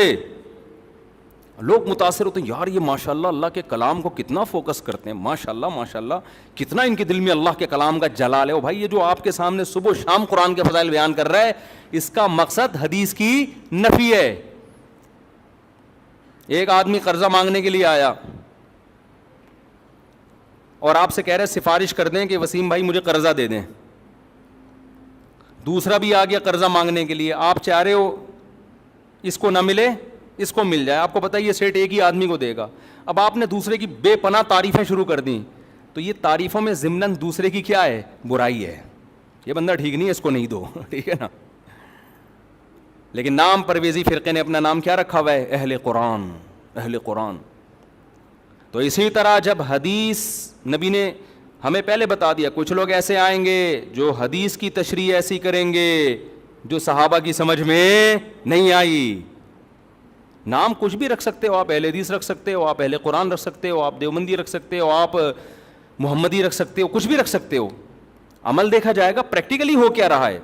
لوگ متاثر ہوتے ہیں، یار یہ ماشاءاللہ اللہ کے کلام کو کتنا فوکس کرتے ہیں، ماشاءاللہ ماشاءاللہ کتنا ان کے دل میں اللہ کے کلام کا جلال ہے. او بھائی، یہ جو آپ کے سامنے صبح و شام قرآن کے فضائل بیان کر رہا ہے، اس کا مقصد حدیث کی نفی ہے. ایک آدمی قرضہ مانگنے کے لیے آیا، اور آپ سے کہہ رہے سفارش کر دیں کہ وسیم بھائی مجھے قرضہ دے دیں. دوسرا بھی آ گیا قرضہ مانگنے کے لیے. آپ چاہ رہے ہو اس کو نہ ملے اس کو مل جائے, آپ کو پتہ ہے یہ سیٹ ایک ہی آدمی کو دے گا. اب آپ نے دوسرے کی بے پناہ تعریفیں شروع کر دیں, تو یہ تعریفوں میں ضمناً دوسرے کی کیا ہے؟ برائی ہے. یہ بندہ ٹھیک نہیں ہے, اس کو نہیں دو. ٹھیک ہے نا. لیکن نام پرویزی فرقے نے اپنا نام کیا رکھا ہوا ہے؟ اہل قرآن. اہل قرآن. تو اسی طرح جب حدیث نبی نے ہمیں پہلے بتا دیا, کچھ لوگ ایسے آئیں گے جو حدیث کی تشریح ایسی کریں گے جو صحابہ کی سمجھ میں نہیں آئی. نام کچھ بھی رکھ سکتے ہو آپ, اہل حدیث رکھ سکتے ہو آپ, اہل قرآن رکھ سکتے ہو آپ, دیوبندی رکھ سکتے ہو آپ, محمدی رکھ سکتے ہو, کچھ بھی رکھ سکتے ہو. عمل دیکھا جائے گا پریکٹیکلی ہو کیا رہا ہے.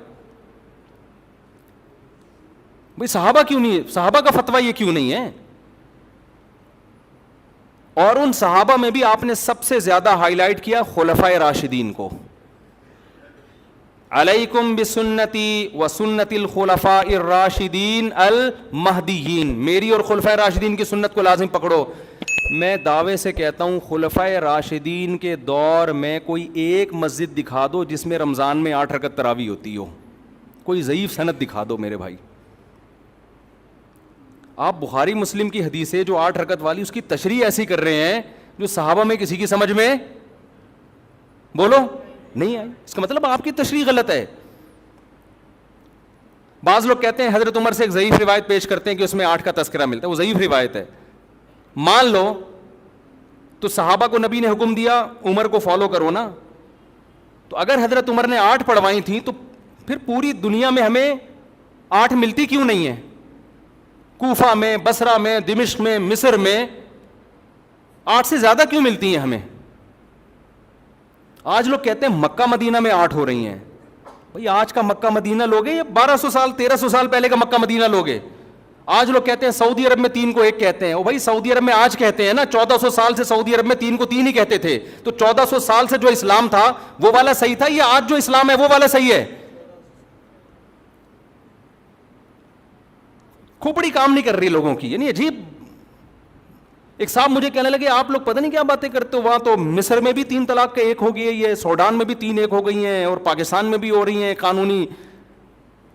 بھئی صحابہ کیوں نہیں, صحابہ کا فتویٰ یہ کیوں نہیں ہے؟ اور ان صحابہ میں بھی آپ نے سب سے زیادہ ہائی لائٹ کیا خلفائے راشدین کو. علیکم بسنتی و سنت الخلفاء الراشدین المہدیین, میری اور خلفائے راشدین کی سنت کو لازم پکڑو. میں دعوے سے کہتا ہوں خلفائے راشدین کے دور میں کوئی ایک مسجد دکھا دو جس میں رمضان میں 8 رکعت تراویح ہوتی ہو. کوئی ضعیف سند دکھا دو میرے بھائی. آپ بخاری مسلم کی حدیث ہے جو 8 رکعت والی, اس کی تشریح ایسی کر رہے ہیں جو صحابہ میں کسی کی سمجھ میں بولو نہیں آئی. اس کا مطلب آپ کی تشریح غلط ہے. بعض لوگ کہتے ہیں حضرت عمر سے ایک ضعیف روایت پیش کرتے ہیں کہ اس میں 8 کا تذکرہ ملتا ہے, وہ ضعیف روایت ہے. مان لو تو صحابہ کو نبی نے حکم دیا عمر کو فالو کرو نا, تو اگر حضرت عمر نے 8 پڑھوائی تھیں تو پھر پوری دنیا میں ہمیں 8 ملتی کیوں نہیں ہے؟ کوفہ میں, بصرہ میں, دمشق میں, مصر میں 8 سے زیادہ کیوں ملتی ہیں ہمیں؟ آج لوگ کہتے ہیں مکہ مدینہ میں 8 ہو رہی ہیں. بھئی آج کا مکہ مدینہ لوگے یا 1200 سال 1300 سال پہلے کا مکہ مدینہ لوگے؟ آج لوگ کہتے ہیں سعودی عرب میں 3 کو 1 کہتے ہیں. بھائی سعودی عرب میں آج کہتے ہیں نا, 1400 سال سے سعودی عرب میں 3 کو 3 ہی کہتے تھے. تو 1400 سال سے جو اسلام تھا وہ والا صحیح تھا یا آج جو اسلام ہے وہ والا صحیح ہے؟ کھوپڑی کام نہیں کر رہی لوگوں کی. یعنی عجیب. ایک صاحب مجھے کہنے لگے آپ لوگ پتہ نہیں کیا باتیں کرتے ہو, وہاں تو مصر میں بھی 3 طلاق کا 1 ہو گئی ہے, یہ سوڈان میں بھی 3 1 ہو گئی ہیں, اور پاکستان میں بھی ہو رہی ہیں قانونی.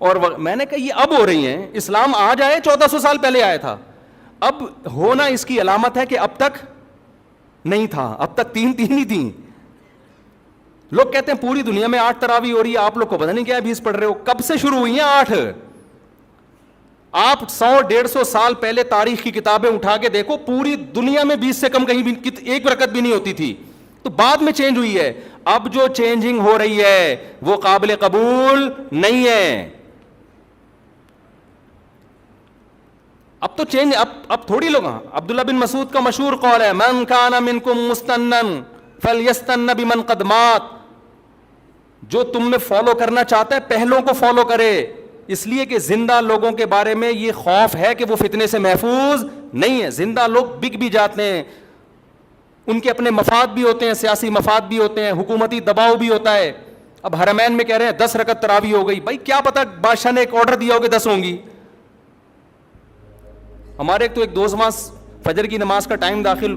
اور میں نے کہا یہ اب ہو رہی ہیں, اسلام آج آئے 1400 سال پہلے آیا تھا. اب ہونا اس کی علامت ہے کہ اب تک نہیں تھا, اب تک 3 ہی تھیں. لوگ کہتے ہیں پوری دنیا میں 8 تراویح ہو رہی ہے, آپ لوگ کو پتہ نہیں کیا حدیث پڑھ رہے ہو. کب سے شروع ہوئی ہیں 8؟ آپ 100-150 سال پہلے تاریخ کی کتابیں اٹھا کے دیکھو, پوری دنیا میں 20 سے کم کہیں بھی 1 رکعت بھی نہیں ہوتی تھی. تو بعد میں چینج ہوئی ہے. اب جو چینجنگ ہو رہی ہے وہ قابل قبول نہیں ہے. اب تو چینج, اب تھوڑی لوگ. عبداللہ بن مسعود کا مشہور قول ہے من کان منکم مستنن فلیستن بمن قد مات. جو تم میں فالو کرنا چاہتا ہے پہلوں کو فالو کرے, اس لیے کہ زندہ لوگوں کے بارے میں یہ خوف ہے کہ وہ فتنے سے محفوظ نہیں ہے. زندہ لوگ بک بھی جاتے ہیں, ان کے اپنے مفاد بھی ہوتے ہیں, سیاسی مفاد بھی ہوتے ہیں, حکومتی دباؤ بھی ہوتا ہے. اب حرمین میں کہہ رہے ہیں 10 رکعت تراویح ہو گئی. بھائی کیا پتہ بادشاہ نے ایک آرڈر دیا ہو کہ 10 ہوں گی. ہمارے ایک دوست وہاں فجر کی نماز کا ٹائم داخل,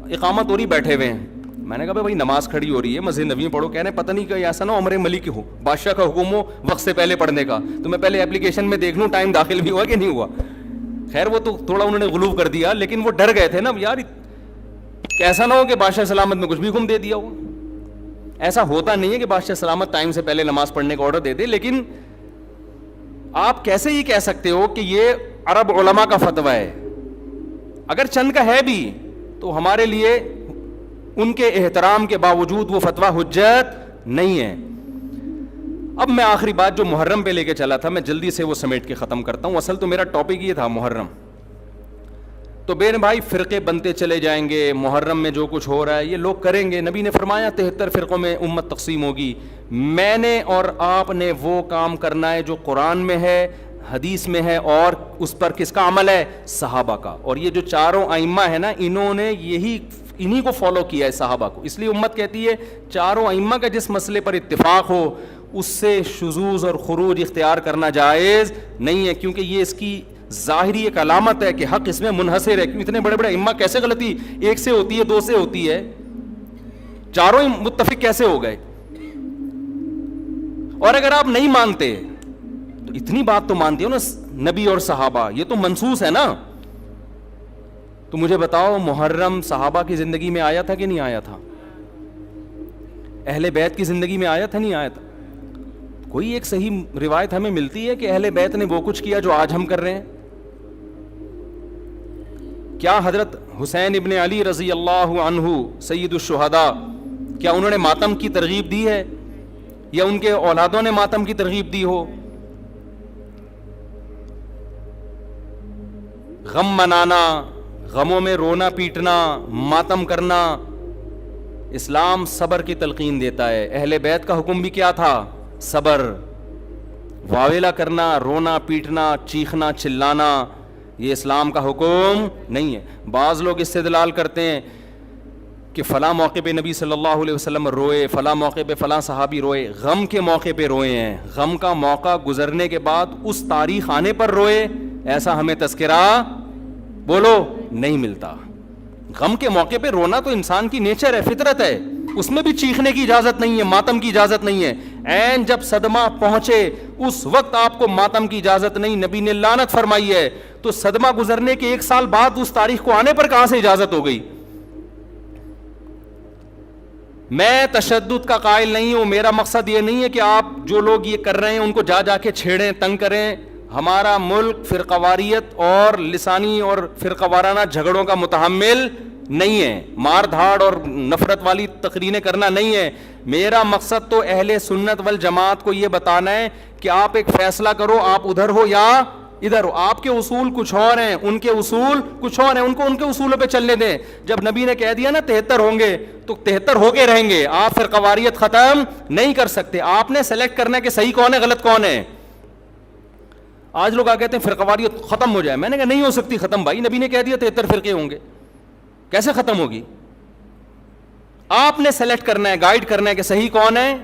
اقامت ہو رہی, بیٹھے ہوئے ہیں. میں نے کہا بھائی نماز کھڑی ہو رہی ہے, مسجد نبوی میں پڑھو. کہہ رہے ہیں پتہ نہیں کہ ایسا نہ ہو عمر ملک ہو, بادشاہ کا حکم ہو وقت سے پہلے پڑھنے کا, تو میں پہلے اپلیکیشن میں دیکھ لوں ٹائم داخل بھی ہوا کہ نہیں ہوا. خیر وہ تو تھوڑا انہوں نے غلو کر دیا, لیکن وہ ڈر گئے تھے نا یار ایسا نہ ہو کہ بادشاہ سلامت میں کچھ بھی حکم دے دیا ہو. ایسا ہوتا نہیں ہے کہ بادشاہ سلامت ٹائم سے پہلے نماز پڑھنے کا آرڈر دے دے. لیکن آپ کیسے یہ کہہ سکتے ہو کہ یہ عرب علماء کا فتویٰ ہے؟ اگر چند کا ہے بھی تو ہمارے لیے ان کے احترام کے باوجود وہ فتویٰ حجت نہیں ہے. اب میں آخری بات جو محرم پہ لے کے چلا تھا, میں جلدی سے وہ سمیٹ کے ختم کرتا ہوں. اصل تو میرا ٹاپک یہ تھا محرم. تو بہن بھائی فرقے بنتے چلے جائیں گے, محرم میں جو کچھ ہو رہا ہے یہ لوگ کریں گے. نبی نے فرمایا 73 فرقوں میں امت تقسیم ہوگی. میں نے اور آپ نے وہ کام کرنا ہے جو قرآن میں ہے, حدیث میں ہے, اور اس پر کس کا عمل ہے؟ صحابہ کا. اور یہ جو چاروں ائمہ ہیں نا, انہوں نے انہی کو فالو کیا ہے, صحابہ کو. اس لیے امت کہتی ہے چاروں ائمہ کا جس مسئلے پر اتفاق ہو اس سے شذوذ اور خروج اختیار کرنا جائز نہیں ہے, کیونکہ یہ اس کی ظاہری ایک علامت ہے کہ حق اس میں منحصر ہے. اتنے بڑے بڑے ائمہ کیسے غلطی 1 سے ہوتی ہے, 2 سے ہوتی ہے؟ چاروں ہی متفق کیسے ہو گئے؟ اور اگر آپ نہیں مانتے تو اتنی بات تو مانتے ہو نا، نبی اور صحابہ یہ تو منسوس ہے نا. تو مجھے بتاؤ محرم صحابہ کی زندگی میں آیا تھا کہ نہیں آیا تھا؟ اہل بیت کی زندگی میں آیا تھا نہیں آیا تھا؟ کوئی ایک صحیح روایت ہمیں ملتی ہے کہ اہل بیت نے وہ کچھ کیا جو آج ہم کر رہے ہیں؟ کیا حضرت حسین ابن علی رضی اللہ عنہ سید الشہداء کیا انہوں نے ماتم کی ترغیب دی ہے، یا ان کے اولادوں نے ماتم کی ترغیب دی ہو؟ غم منانا، غموں میں رونا پیٹنا، ماتم کرنا، اسلام صبر کی تلقین دیتا ہے. اہل بیت کا حکم بھی کیا تھا؟ صبر. واویلا کرنا، رونا پیٹنا، چیخنا چلانا یہ اسلام کا حکم نہیں ہے. بعض لوگ استدلال کرتے ہیں کہ فلاں موقع پہ نبی صلی اللہ علیہ وسلم روئے، فلاں موقع پہ فلاں صحابی روئے. غم کے موقع پہ روئے ہیں، غم کا موقع گزرنے کے بعد اس تاریخ آنے پر روئے، ایسا ہمیں تذکرہ بولو نہیں ملتا. غم کے موقع پہ رونا تو انسان کی نیچر ہے، فطرت ہے، اس میں بھی چیخنے کی اجازت نہیں ہے، ماتم کی اجازت نہیں ہے. عین جب صدمہ پہنچے اس وقت آپ کو ماتم کی اجازت نہیں، نبی نے لعنت فرمائی ہے. تو صدمہ گزرنے کے 1 سال بعد اس تاریخ کو آنے پر کہاں سے اجازت ہو گئی؟ میں تشدد کا قائل نہیں ہوں، میرا مقصد یہ نہیں ہے کہ آپ جو لوگ یہ کر رہے ہیں ان کو جا کے چھیڑیں، تنگ کریں. ہمارا ملک فرقہ واریت اور لسانی اور فرقہ وارانہ جھگڑوں کا متحمل نہیں ہے، مار دھاڑ اور نفرت والی تقریریں کرنا نہیں ہے. میرا مقصد تو اہل سنت والجماعت کو یہ بتانا ہے کہ آپ ایک فیصلہ کرو، آپ ادھر ہو یا ادھر ہو. آپ کے اصول کچھ اور ہیں، ان کے اصول کچھ اور ہیں، ان کو ان کے اصولوں پہ چلنے دیں. جب نبی نے کہہ دیا نا 73 ہوں گے تو 73 ہو کے رہیں گے. آپ فرقہ واریت ختم نہیں کر سکتے. آپ نے سلیکٹ کرنا ہے کہ صحیح کون ہے غلط کون ہے. آج لوگ کہتے ہیں فرقہ واریت ختم ہو جائے. میں نے کہا نہیں ہو سکتی ختم بھائی، نبی نے کہہ دیا 73 فرقے ہوں گے، کیسے ختم ہوگی؟ آپ نے سلیکٹ کرنا ہے، گائیڈ کرنا ہے کہ صحیح کون ہے،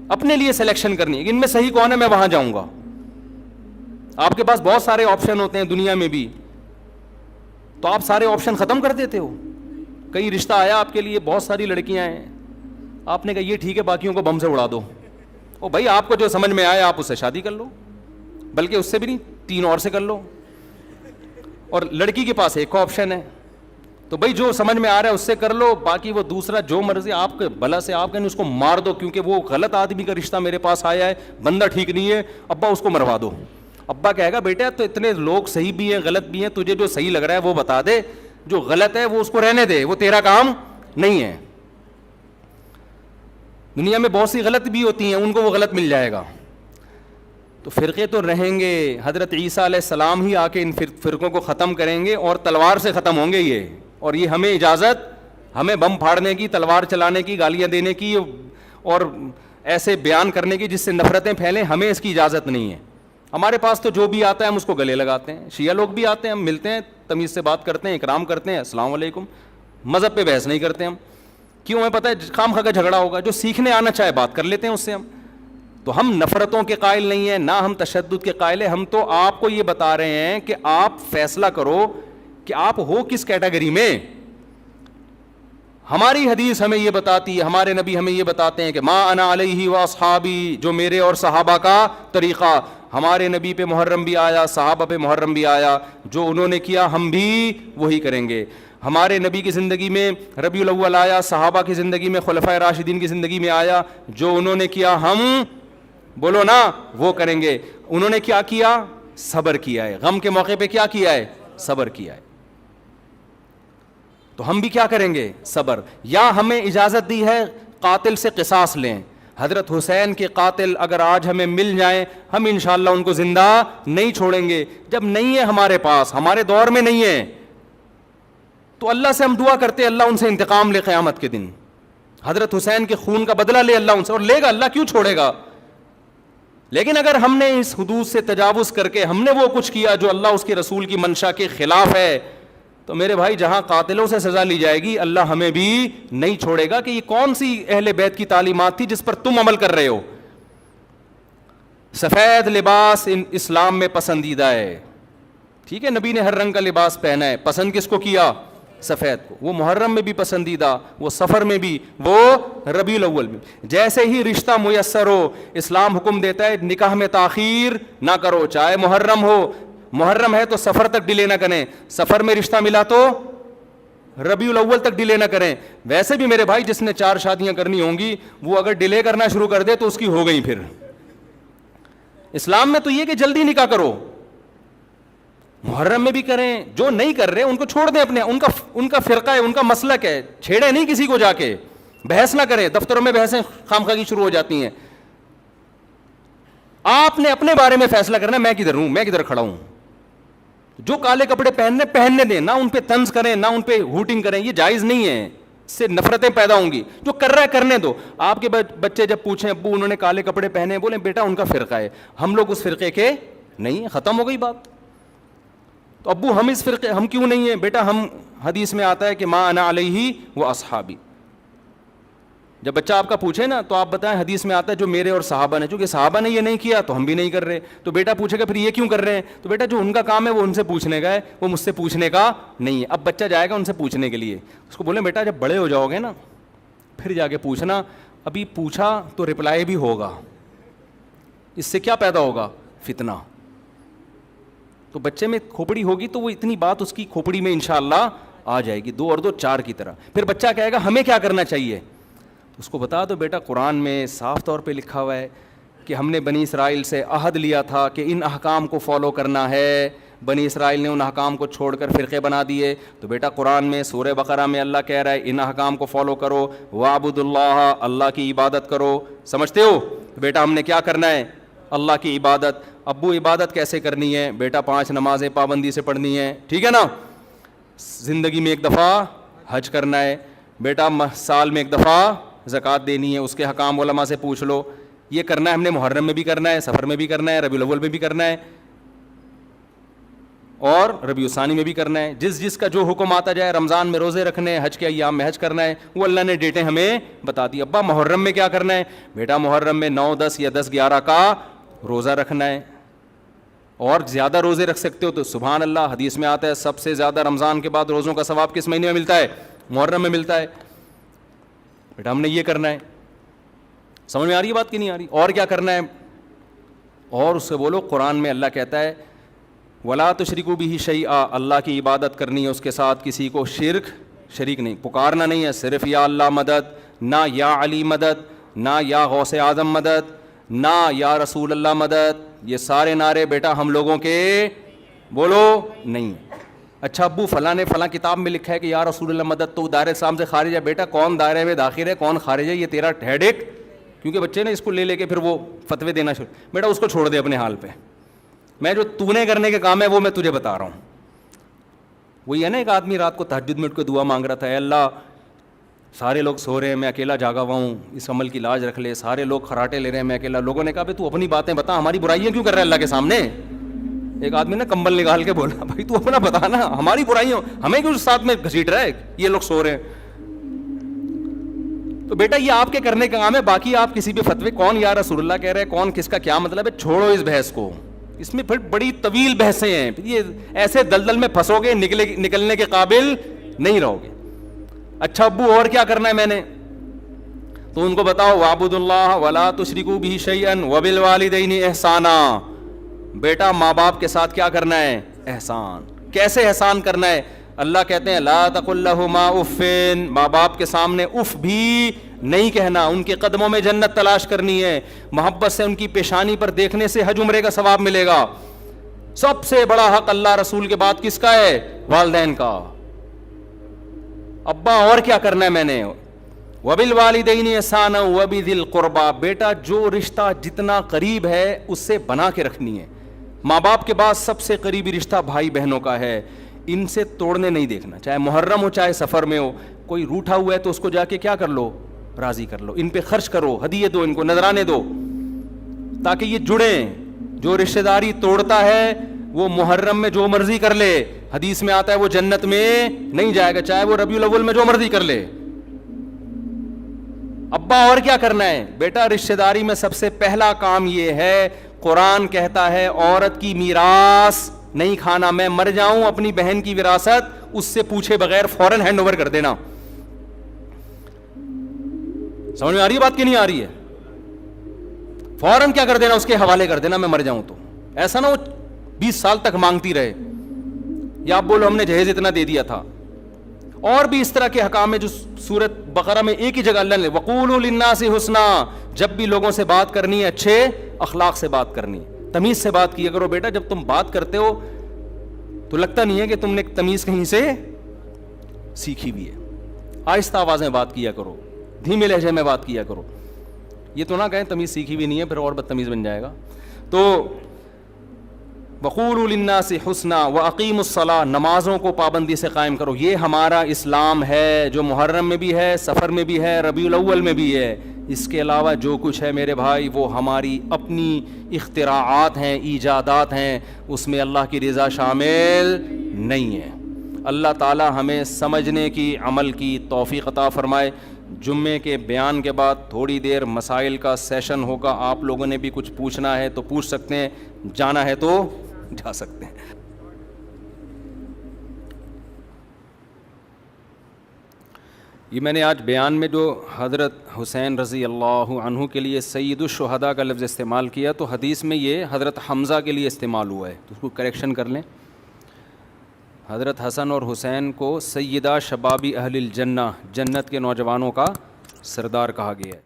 اپنے لیے سلیکشن کرنی ہے، ان میں صحیح کون ہے میں وہاں جاؤں گا. آپ کے پاس بہت سارے آپشن ہوتے ہیں دنیا میں بھی، تو آپ سارے آپشن ختم کر دیتے ہو. کئی رشتہ آیا آپ کے لیے، بہت ساری لڑکیاں ہیں، آپ نے کہا یہ ٹھیک ہے باقیوں کو بم سے اڑا دو. او بھائی آپ کو جو سمجھ میں آئے آپ اس سے شادی کر لو، بلکہ اس سے بھی نہیں 3 اور سے کر لو. اور لڑکی کے پاس ایک آپشن ہے، تو بھائی جو سمجھ میں آ رہا ہے اس سے کر لو، باقی وہ دوسرا جو مرضی آپ کے بھلا سے آپ کہیں اس کو مار دو کیونکہ وہ غلط آدمی کا رشتہ میرے پاس آیا ہے، بندہ ٹھیک نہیں ہے، ابا اس کو مروا دو. ابا کہے گا بیٹا تو اتنے لوگ صحیح بھی ہیں غلط بھی ہیں، تجھے جو صحیح لگ رہا ہے وہ بتا دے، جو غلط ہے وہ اس کو رہنے دے، وہ تیرا کام نہیں ہے. دنیا میں بہت سی غلط بھی ہوتی ہیں، ان کو وہ غلط مل جائے گا. تو فرقے تو رہیں گے، حضرت عیسیٰ علیہ السلام ہی آ کے ان فرقوں کو ختم کریں گے اور تلوار سے ختم ہوں گے یہ. اور یہ ہمیں اجازت، ہمیں بم پھاڑنے کی، تلوار چلانے کی، گالیاں دینے کی اور ایسے بیان کرنے کی جس سے نفرتیں پھیلیں، ہمیں اس کی اجازت نہیں ہے. ہمارے پاس تو جو بھی آتا ہے ہم اس کو گلے لگاتے ہیں. شیعہ لوگ بھی آتے ہیں، ہم ملتے ہیں، تمیز سے بات کرتے ہیں، اکرام کرتے ہیں، السلام علیکم. مذہب پہ بحث نہیں کرتے ہم، کیوں؟ ہمیں پتہ ہے خام خواہ کا جھگڑا ہوگا. جو سیکھنے آنا چاہے بات کر لیتے ہیں اس سے ہم. تو ہم نفرتوں کے قائل نہیں ہیں، نہ ہم تشدد کے قائل ہیں. ہم تو آپ کو یہ بتا رہے ہیں کہ آپ فیصلہ کرو کہ آپ ہو کس کیٹیگری میں. ہماری حدیث ہمیں یہ بتاتی ہے، ہمارے نبی ہمیں یہ بتاتے ہیں کہ ما انا علیہ و اصحابی، جو میرے اور صحابہ کا طریقہ. ہمارے نبی پہ محرم بھی آیا، صحابہ پہ محرم بھی آیا، جو انہوں نے کیا ہم بھی وہی کریں گے. ہمارے نبی کی زندگی میں ربیع الاول آیا، صحابہ کی زندگی میں خلفائے راشدین کی زندگی میں آیا، جو انہوں نے کیا ہم بولو نا وہ کریں گے. انہوں نے کیا کیا؟ صبر کیا ہے. غم کے موقع پہ کیا کیا ہے؟ صبر کیا ہے. تو ہم بھی کیا کریں گے؟ صبر. یا ہمیں اجازت دی ہے قاتل سے قصاص لیں. حضرت حسین کے قاتل اگر آج ہمیں مل جائیں ہم انشاءاللہ ان کو زندہ نہیں چھوڑیں گے. جب نہیں ہے ہمارے پاس، ہمارے دور میں نہیں ہے، تو اللہ سے ہم دعا کرتے اللہ ان سے انتقام لے قیامت کے دن. حضرت حسین کے خون کا بدلہ لے اللہ ان سے، اور لے گا، اللہ کیوں چھوڑے گا. لیکن اگر ہم نے اس حدود سے تجاوز کر کے ہم نے وہ کچھ کیا جو اللہ اس کے رسول کی منشا کے خلاف ہے، تو میرے بھائی جہاں قاتلوں سے سزا لی جائے گی اللہ ہمیں بھی نہیں چھوڑے گا. کہ یہ کون سی اہل بیت کی تعلیمات تھی جس پر تم عمل کر رہے ہو. سفید لباس اسلام میں پسندیدہ ہے، ٹھیک ہے، نبی نے ہر رنگ کا لباس پہنا ہے. پسند کس کو کیا؟ سفید کو، وہ محرم میں بھی پسندیدہ، وہ سفر میں بھی، وہ ربیع الاول میں. جیسے ہی رشتہ میسر ہو اسلام حکم دیتا ہے نکاح میں تاخیر نہ کرو، چاہے محرم ہو. محرم ہے تو سفر تک ڈیلے نہ کریں، سفر میں رشتہ ملا تو ربیع الاول تک ڈیلے نہ کریں. ویسے بھی میرے بھائی جس نے 4 شادیاں کرنی ہوں گی وہ اگر ڈیلے کرنا شروع کر دے تو اس کی ہو گئی. پھر اسلام میں تو یہ کہ جلدی نکاح کرو. محرم میں بھی کریں، جو نہیں کر رہے ان کو چھوڑ دیں، اپنے ان کا فرقہ ہے، ان کا مسلک ہے، چھیڑے نہیں کسی کو، جا کے بحث نہ کریں. دفتروں میں بحثیں خامخواہ کی شروع ہو جاتی ہیں. آپ نے اپنے بارے میں فیصلہ کرنا ہے میں کدھر ہوں، میں کدھر کھڑا ہوں. جو کالے کپڑے پہننے دیں، نہ ان پہ طنز کریں، نہ ان پہ ہوٹنگ کریں، یہ جائز نہیں ہے، اس سے نفرتیں پیدا ہوں گی. جو کر رہا ہے کرنے دو. آپ کے بچے جب پوچھیں ابو انہوں نے کالے کپڑے پہنے، بولیں بیٹا ان کا فرقہ ہے، ہم لوگ اس فرقے کے نہیں ہیں، ختم ہو گئی بات. تو ابو ہم اس فرقے ہم کیوں نہیں ہیں؟ بیٹا ہم حدیث میں آتا ہے کہ ما انا علیہ و اصحابی. جب بچہ آپ کا پوچھے نا تو آپ بتائیں حدیث میں آتا ہے جو میرے اور صحابہ نے، چونکہ صحابہ نے یہ نہیں کیا تو ہم بھی نہیں کر رہے. تو بیٹا پوچھے گا پھر یہ کیوں کر رہے ہیں؟ تو بیٹا جو ان کا کام ہے وہ ان سے پوچھنے کا ہے، وہ مجھ سے پوچھنے کا نہیں ہے. اب بچہ جائے گا ان سے پوچھنے کے لیے، اس کو بولیں بیٹا جب بڑے ہو جاؤ گے نا پھر جا کے پوچھنا، ابھی پوچھا تو رپلائی بھی ہوگا، اس سے کیا پیدا ہوگا؟ فتنہ. تو بچے میں کھوپڑی ہوگی تو وہ اتنی بات اس کی کھوپڑی میں انشاءاللہ آ جائے گی، 2 اور 2 4 کی طرح. پھر بچہ کہے گا ہمیں کیا کرنا چاہیے؟ اس کو بتا دو بیٹا قرآن میں صاف طور پہ لکھا ہوا ہے کہ ہم نے بنی اسرائیل سے عہد لیا تھا کہ ان احکام کو فالو کرنا ہے. بنی اسرائیل نے ان احکام کو چھوڑ کر فرقے بنا دیے. تو بیٹا قرآن میں سورہ بقرہ میں اللہ کہہ رہا ہے ان احکام کو فالو کرو، وَاعْبُدُوا اللَّهَ، اللہ کی عبادت کرو. سمجھتے ہو؟ بیٹا ہم نے کیا کرنا ہے؟ اللہ کی عبادت. ابو عبادت کیسے کرنی ہے؟ بیٹا 5 نمازیں پابندی سے پڑھنی ہے، ٹھیک ہے نا. زندگی میں 1 دفعہ حج کرنا ہے. بیٹا سال میں 1 دفعہ زکوٰۃ دینی ہے، اس کے حکام علماء سے پوچھ لو. یہ کرنا ہے ہم نے، محرم میں بھی کرنا ہے، سفر میں بھی کرنا ہے، ربیع الاول میں بھی کرنا ہے اور ربیع الثانی میں بھی کرنا ہے. جس کا جو حکم آتا جائے، رمضان میں روزے رکھنے، حج کے ایام میں حج کرنا ہے، وہ اللہ نے ڈیٹیں ہمیں بتا دی. ابا محرم میں کیا کرنا ہے؟ بیٹا محرم میں 9 10 یا 10 11 کا روزہ رکھنا ہے. اور زیادہ روزے رکھ سکتے ہو تو سبحان اللہ، حدیث میں آتا ہے سب سے زیادہ رمضان کے بعد روزوں کا ثواب کس مہینے میں ملتا ہے؟ محرم میں ملتا ہے. بیٹا ہم نے یہ کرنا ہے. سمجھ میں آ رہی ہے بات کہ نہیں آ رہی؟ اور کیا کرنا ہے؟ اور اس سے بولو قرآن میں اللہ کہتا ہے وَلَا تُشْرِكُوا بِهِ شَيْئًا، اللہ کی عبادت کرنی ہے، اس کے ساتھ کسی کو شریک نہیں، پکارنا نہیں ہے صرف یا اللہ مدد، نہ یا علی مدد، نہ یا غوث اعظم مدد، نہ یا رسول اللہ مدد. یہ سارے نعرے بیٹا ہم لوگوں کے بولو نہیں. اچھا ابو فلاں نے فلاں کتاب میں لکھا ہے کہ یا رسول اللہ مدد تو دائرے اسلام سے خارج ہے. بیٹا کون دائرے میں داخل ہے کون خارج ہے یہ تیرا ہیڈ ایک، کیونکہ بچے نے اس کو لے کے پھر وہ فتوے دینا شروع. بیٹا اس کو چھوڑ دے اپنے حال پہ. میں جو تو نے کرنے کے کام ہے وہ میں تجھے بتا رہا ہوں. وہی ہے نا ایک آدمی رات کو تہجد میں اٹھ کے دعا مانگ رہا تھا، اے اللہ سارے لوگ سو رہے ہیں میں اکیلا جاگا ہوا ہوں، اس عمل کی لاج رکھ لے. سارے لوگ خراٹے لے رہے ہیں میں اکیلا. لوگوں نے کہا بھائی تو اپنی باتیں بتا، ہماری برائیاں کیوں کر رہا ہے اللہ کے سامنے؟ ایک آدمی نے کمبل نکال کے بولا بھائی تو اپنا بتا نا، ہماری برائیاں ہمیں کیوں ساتھ میں گھسیٹ رہا ہے، یہ لوگ سو رہے ہیں. تو بیٹا یہ آپ کے کرنے کا کام ہے. باقی آپ کسی بھی فتوے کون یا رسول اللہ کہہ رہے ہیں، کون کس کا کیا مطلب ہے، چھوڑو اس بحث کو. اس میں پھر بڑی طویل بحثیں ہیں، یہ ایسے دلدل میں پھنسو گے نکلنے کے قابل نہیں رہو گے. اچھا ابو اور کیا کرنا ہے میں نے؟ تو ان کو بتاؤ وَاعْبُدُوا اللَّهَ وَلَا تُشْرِكُوا بِهِ شَيْئًا وَبِالْوَالِدَيْنِ احسانا. بیٹا ماں باپ کے ساتھ کیا کرنا ہے؟ احسان. کیسے احسان کرنا ہے؟ اللہ کہتے ہیں لا تقل لهما اف، ماں باپ کے سامنے اف بھی نہیں کہنا. ان کے قدموں میں جنت تلاش کرنی ہے، محبت سے ان کی پیشانی پر دیکھنے سے حج عمرے کا ثواب ملے گا. سب سے بڑا حق اللہ رسول کے بعد کس کا ہے؟ والدین کا. ابا اور کیا کرنا ہے میں نے؟ وَبِالْوَالِدَيْنِ احسانا وَبِذِي الْقُرْبَى. بیٹا جو رشتہ جتنا قریب ہے اس سے بنا کے رکھنی ہے. ماں باپ کے بعد سب سے قریبی رشتہ بھائی بہنوں کا ہے، ان سے توڑنے نہیں دیکھنا. چاہے محرم ہو چاہے سفر میں ہو، کوئی روٹھا ہوا ہے تو اس کو جا کے کیا کر لو؟ راضی کر لو. ان پہ خرچ کرو، ہدیے دو، ان کو نذرانے دو تاکہ یہ جڑیں. جو رشتہ داری توڑتا ہے وہ محرم میں جو مرضی کر لے، حدیث میں آتا ہے وہ جنت میں نہیں جائے گا، چاہے وہ ربیع الاول میں جو مرضی کر لے. ابا اور کیا کرنا ہے؟ بیٹا رشتہ داری میں سب سے پہلا کام یہ ہے، قرآن کہتا ہے عورت کی میراث نہیں کھانا. میں مر جاؤں اپنی بہن کی وراثت اس سے پوچھے بغیر فوراً ہینڈ اوور کر دینا. سمجھ میں آ رہی ہے بات کہ نہیں آ رہی ہے؟ فوراً کیا کر دینا, اس کے حوالے کر دینا, میں مر جاؤں تو. ایسا نہ وہ 20 سال تک مانگتی رہے, یا آپ بولو ہم نے جہیز اتنا دے دیا تھا. اور بھی اس طرح کے حکام ہے جو سورۃ بقرہ میں ایک ہی جگہ اللہ نے وَقُولُوا لِلنَّاسِ حُسْنًا, جب بھی لوگوں سے بات کرنی ہے اچھے اخلاق سے بات کرنی ہے, تمیز سے بات کیا کرو. بیٹا جب تم بات کرتے ہو تو لگتا نہیں ہے کہ تم نے تمیز کہیں سے سیکھی بھی ہے. آہستہ آواز میں بات کیا کرو, دھیمے لہجے میں بات کیا کرو. یہ تو نہ کہیں تمیز سیکھی بھی نہیں ہے, پھر اور بدتمیز بن جائے گا. تو وَقُولُوا لِلنَّاسِ حُسْنًا وَأَقِیمُوا الصَّلَاةَ, نمازوں کو پابندی سے قائم کرو. یہ ہمارا اسلام ہے جو محرم میں بھی ہے, سفر میں بھی ہے, ربیع الاول میں بھی ہے. اس کے علاوہ جو کچھ ہے میرے بھائی وہ ہماری اپنی اختراعات ہیں, ایجادات ہیں, اس میں اللہ کی رضا شامل نہیں ہے. اللہ تعالی ہمیں سمجھنے کی, عمل کی توفیق عطا فرمائے. جمعے کے بیان کے بعد تھوڑی دیر مسائل کا سیشن ہوگا. آپ لوگوں نے بھی کچھ پوچھنا ہے تو پوچھ سکتے ہیں, جانا ہے تو جا سکتے ہیں. یہ میں نے آج بیان میں جو حضرت حسین رضی اللہ عنہ کے لیے سید الشہداء کا لفظ استعمال کیا, تو حدیث میں یہ حضرت حمزہ کے لیے استعمال ہوا ہے, تو اس کو کریکشن کر لیں. حضرت حسن اور حسین کو سیدہ شبابی اہل الجنہ, جنت کے نوجوانوں کا سردار کہا گیا ہے.